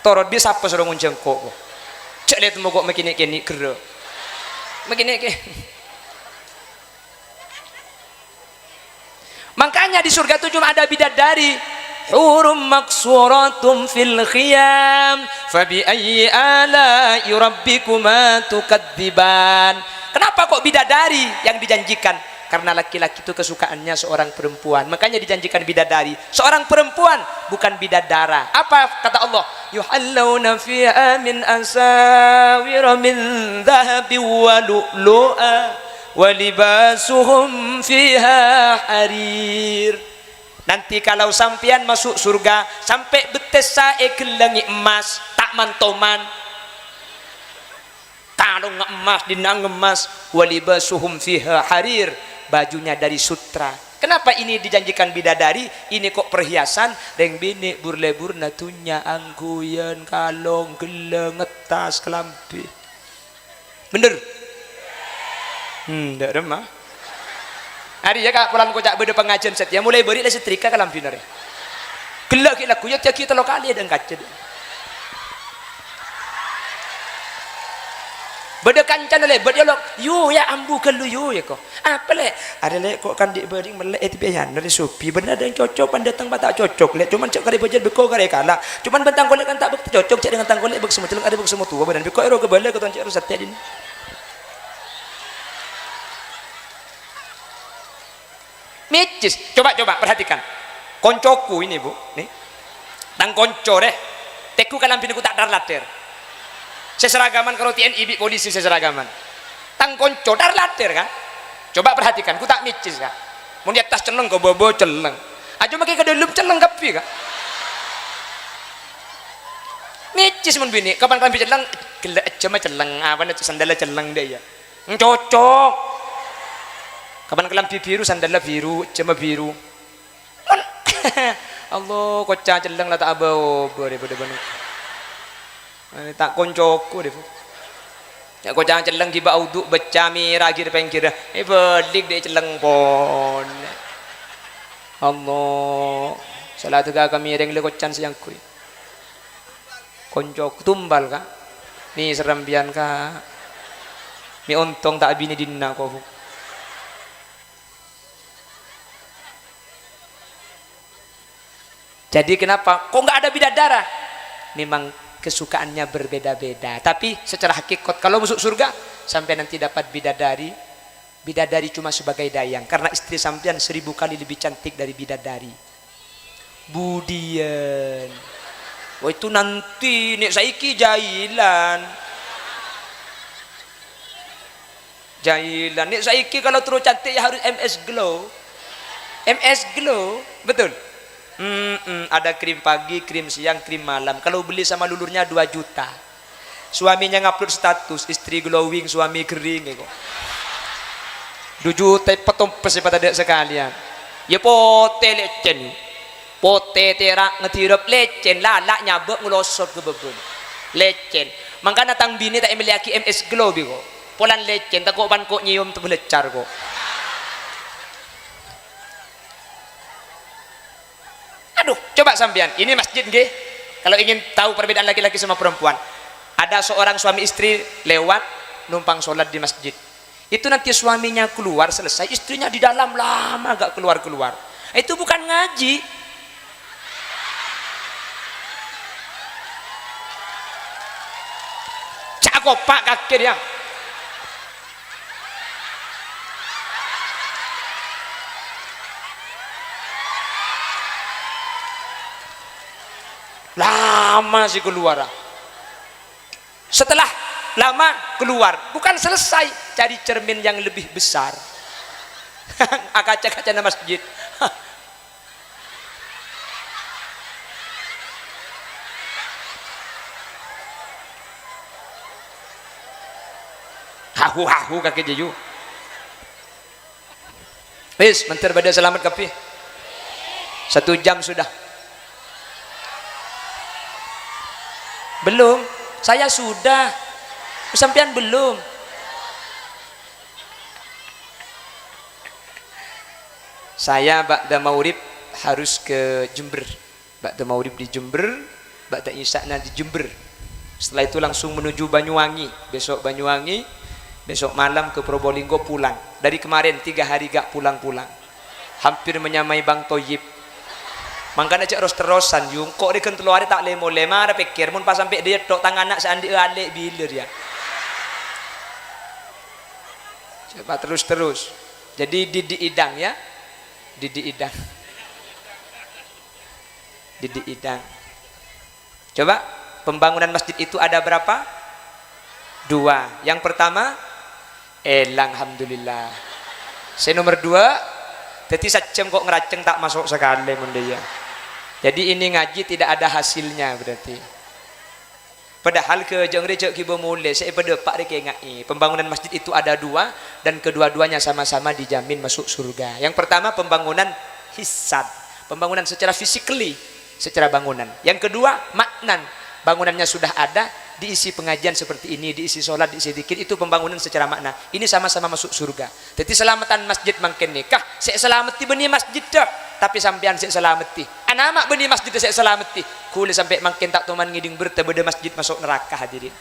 torot bisa apa suruh ngunceng kok cek lihat mau kok makin kini gerak makin kini makanya di surga itu cuma ada bidadari hurum maksuratum fil khiyam fabi ayyi ala rabbikuma tukadziban. Kenapa kok bidadari yang dijanjikan? Karena laki-laki itu kesukaannya seorang perempuan, makanya dijanjikan bidadari seorang perempuan, bukan bidadara. Apa kata Allah? Yuhallawna fiha min asawira min dhahabi wa lu'lu'a wa libasuhum fiha harir. Nanti kalau sampian masuk surga sampai betesa gelangi emas tak mantoman kalung emas dinang emas wa libasuhum fiha harir, bajunya dari sutra. Kenapa ini dijanjikan bidadari? Ini kok perhiasan deng bini burlebur natunya angguyan kalong gelang ngetas kelampi. Bener? Ndak remah. Hari ya kak pulang kocak beda pengajian set ya mulai beri lah setrika kelampi nare. Gelak laku ya kita lokali dan kaca. Beda kancan le, beda lo, yo ya ambu kelu yo ya kok. Apa le? Ada le kok kan di bering melek itu pian dari supi. Benar ada yang cocok pan datang tak cocok le. Cuman cek kali bejat beko kare kala. Cuman bentang golek kan tak cocok cek dengan tang golek bek semua telung ada bek semua tua badan beko ero ke bala ke tuan cek rusat tadi. Micis, coba perhatikan. Koncoku ini bu, nih, tang konco deh. Teku kalam piniku tak darlater. Seseragaman kalau TNI bi polisi seseragaman. Tang konco darlater kan. Coba perhatikan, ku tak micis kan. Mau di atas celeng kau bobo celeng. Aja makai ke dalam celeng kapi kan. Micis mun bini, kapan kapan celeng, gelek cuma celeng, apa nih sandalnya celeng deh ya. Cocok. Kapan kelampi biru sandalnya biru, cuma biru. Allah kocak celeng lah tak abau boleh banu. Ini tak koncoku deh. Ya kocak celeng giba uduk baca mira gir pengkira. Belik deh celeng pon. Allah. Salah tiga kami yang le kocan siang kui. Koncoku tumbal kah? Ni serembian kah? Mi ontong tak bini dinna kau. Jadi kenapa? Kok nggak ada bidadara? Memang kesukaannya berbeda-beda. Tapi secara hakikat kalau masuk surga sampai nanti dapat bidadari, bidadari cuma sebagai dayang. Karena istri sampean 1000 kali lebih cantik dari bidadari. Budian. Oh itu nanti nek saiki jailan. Jailan. Nek saiki kalau terus cantik ya harus MS Glow. MS Glow, betul. Ada krim pagi, krim siang, krim malam. Kalau beli sama lulurnya 2 juta. Suaminya ngupload status, istri glowing, suami kering kok. 2 juta petompes pada dek sekalian. Ya pote lecen. Pote terak ngetirap lecen, lalak nyabek ngelosot ke bebun. Lecen. Mangka datang bini tak memiliki MS Glow kok. Polan lecen tak kok ban kok nyium tu belecar kok. Aduh, coba sampean, ini masjid nggih. Kalau ingin tahu perbedaan laki-laki sama perempuan, ada seorang suami istri lewat numpang sholat di masjid. Itu nanti suaminya keluar selesai, istrinya di dalam lama gak keluar-keluar. Itu bukan ngaji. Cak kopak kaki dia. Lama sih keluar. Setelah lama keluar, bukan selesai, cari cermin yang lebih besar. Kaca-kaca masjid. Hahu kaki jeju. Wis, mentir pada selamat kapi. 1 jam sudah. Belum, saya sudah. Sampean belum. Saya ba'da maurib harus ke Jember. Ba'da maurib di Jember, ba'da isya'na di Jember. Setelah itu langsung menuju Banyuwangi. Besok Banyuwangi, besok malam ke Probolinggo pulang. Dari kemarin 3 hari gak pulang-pulang. Hampir menyamai Bang Toyib. Mangkana cek terosan yung kok diken telu hari tak lemo ada pikir mun pas sampai dia tok tangan anak seandi alik bilir ya. Coba terus. Jadi Didi Idang ya. Didi Idang. Coba pembangunan masjid itu ada berapa? 2. Yang pertama elang alhamdulillah. Saya nomor 2 jadi sacem kok ngeraceng tak masuk sekali mun dia. Jadi ini ngaji tidak ada hasilnya berarti. Padahal ke jengre cek kibo mule saya pada pak reke ngai. Pembangunan masjid itu ada 2 dan kedua-duanya sama-sama dijamin masuk surga. Yang pertama pembangunan hisab, pembangunan secara physically, secara bangunan. Yang kedua maknan, bangunannya sudah ada, diisi pengajian seperti ini, diisi sholat, diisi zikir, itu pembangunan secara makna. Ini sama-sama masuk surga. Jadi selamatan masjid mangken nikah, saya selamati benih masjid dah, tapi sampean saya selamati. Anak benih masjid saya selamati. Kulit sampai mangken tak tuman ngiding bertebeda masjid masuk neraka hadirin.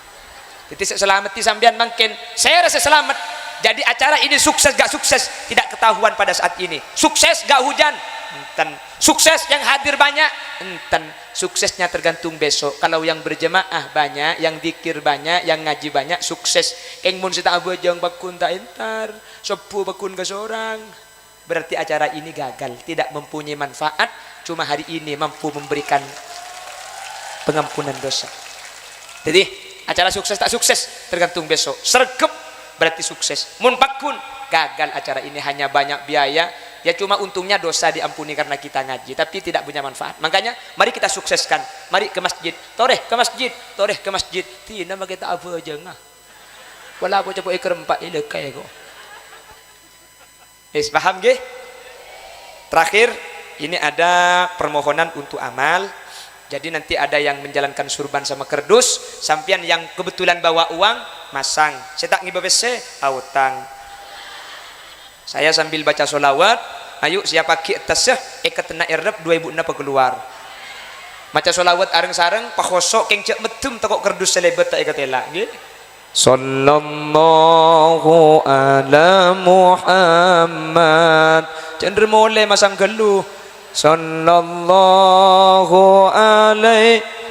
Jadi saya selamat di sambian makin saya rasa selamat. Jadi acara ini sukses gak sukses tidak ketahuan pada saat ini. Sukses gak hujan enten. Sukses yang hadir banyak enten. Suksesnya tergantung besok. Kalau yang berjemaah banyak, yang zikir banyak, yang ngaji banyak, sukses. Keng mun sita abojong bakun tak entar, sepuh bakun ke seorang. Berarti acara ini gagal, tidak mempunyai manfaat. Cuma hari ini mampu memberikan pengampunan dosa. Jadi acara sukses tak sukses tergantung besok. Sergep berarti sukses. Mun bakun gagal acara ini, hanya banyak biaya. Ya cuma untungnya dosa diampuni karena kita ngaji, tapi tidak punya manfaat. Makanya mari kita sukseskan. Mari ke masjid, toreh ke masjid, toreh ke masjid. Tina mah kita apa aja ngah. Wala aku coba ikram pak ilekay ko. Yes, paham ge? Terakhir ini ada permohonan untuk amal. Jadi nanti ada yang menjalankan surban sama kerdus, sampian yang kebetulan bawa uang masang. Saya tak ngibabese autang. Saya sambil baca solawat, ayo siapa ki tasah ekatena irrep 2000 na keluar. Baca solawat areng-sareng pakosok keng cek medem tekok kerdus selebet tak ekatela nggih. Sallallahu ala Muhammad. Cender mole masang geluh. Sallallahu alaihi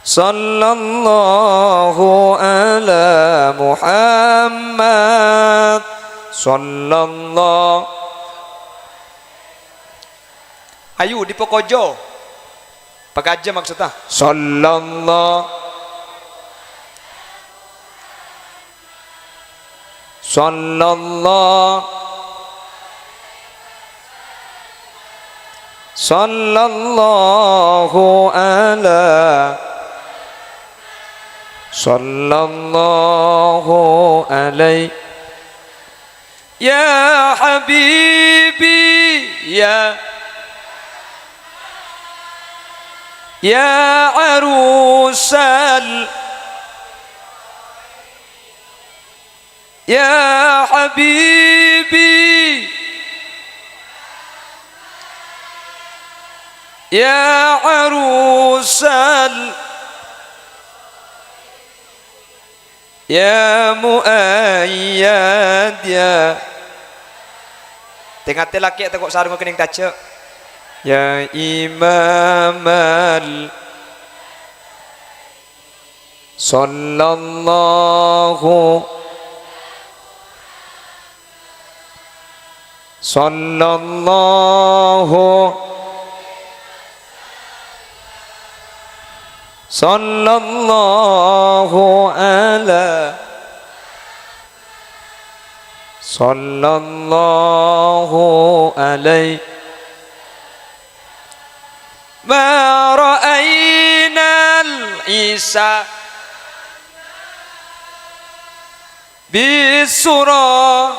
Sallallahu ala Muhammad. Sallallahu. Ayo di Pokojo. Pagaja maksudnya. Sallallahu. Sallallahu. Sallallahu ala Sallallahu alaihi ya habibi ya arusal ya habibi ya arusal ya muayyad ya tengah telaki atau kok sarung kening tace ya imamal sallallahu sallallahu ala sallallahu alaihi ma ra'ayna al-isa bisura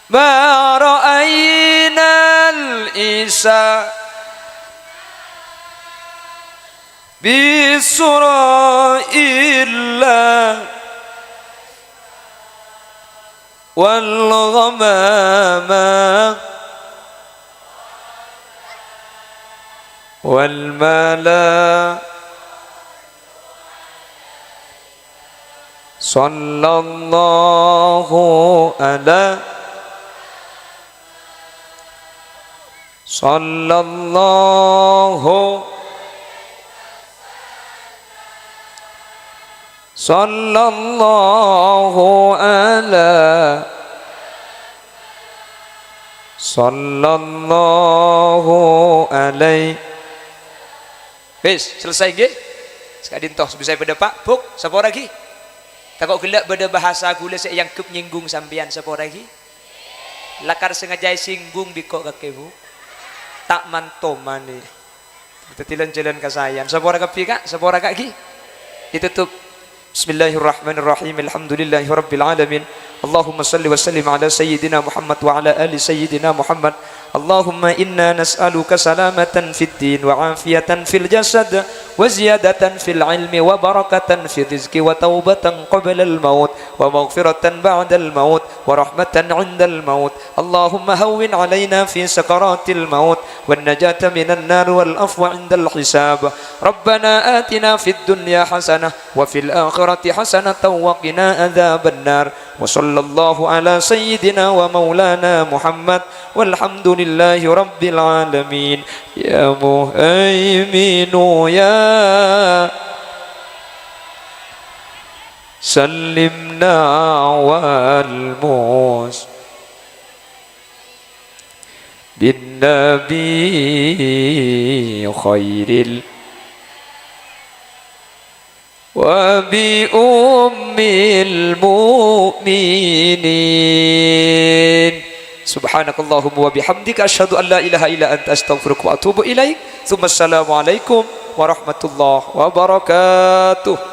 ma ra'ayna al-isa bisura illa wal ghamama wal mala sallallahu ala sallallahu sallallahu ala sallallahu alaihi. Wis selesai nggih? Sekadin toh bisa pada Pak Buk sapa lagi? Takok gelak pada bahasa gula yang kep nyinggung sampean sapa lagi? Lakar sengaja singgung biko kakebu. Tak mantoman nih. Tetilan jalan kasayan. Sapa ora kepi Kak? Sapa ora Kak ki? Ditutup. Bismillahirrahmanirrahim. Alhamdulillahirabbil alamin. Allahumma salli wa sallim ala sayyidina Muhammad wa ala ali sayyidina Muhammad. Allahumma inna nas'aluka salamatan fid din wa afiyatan fil jasad wa ziyadatan fil ilmi wa barakatan fil rizqi wa taubatan qabla al maut wa maghfiratan ba'da al maut wa rahmatan 'inda al maut. Allahumma hawwin 'alaina fi sakaratil maut wan najata minan nar wal afwa 'inda al hisab. Rabbana atina fid dunya hasanah wa fil akhirati hasanatan wa qina adzaban nar. Wa sallallahu ala sayyidina wa maulana Muhammad walhamdulillahi rabbil alamin. Ya muhaiminu ya sallimna wal mus bin nabi khairil wa bi ummil mu'minin. Subhanakallahumma wa bihamdika asyhadu an la ilaha illa anta astaghfiruka wa atubu ilaik. Tsumma assalamu alaikum warahmatullahi wabarakatuh.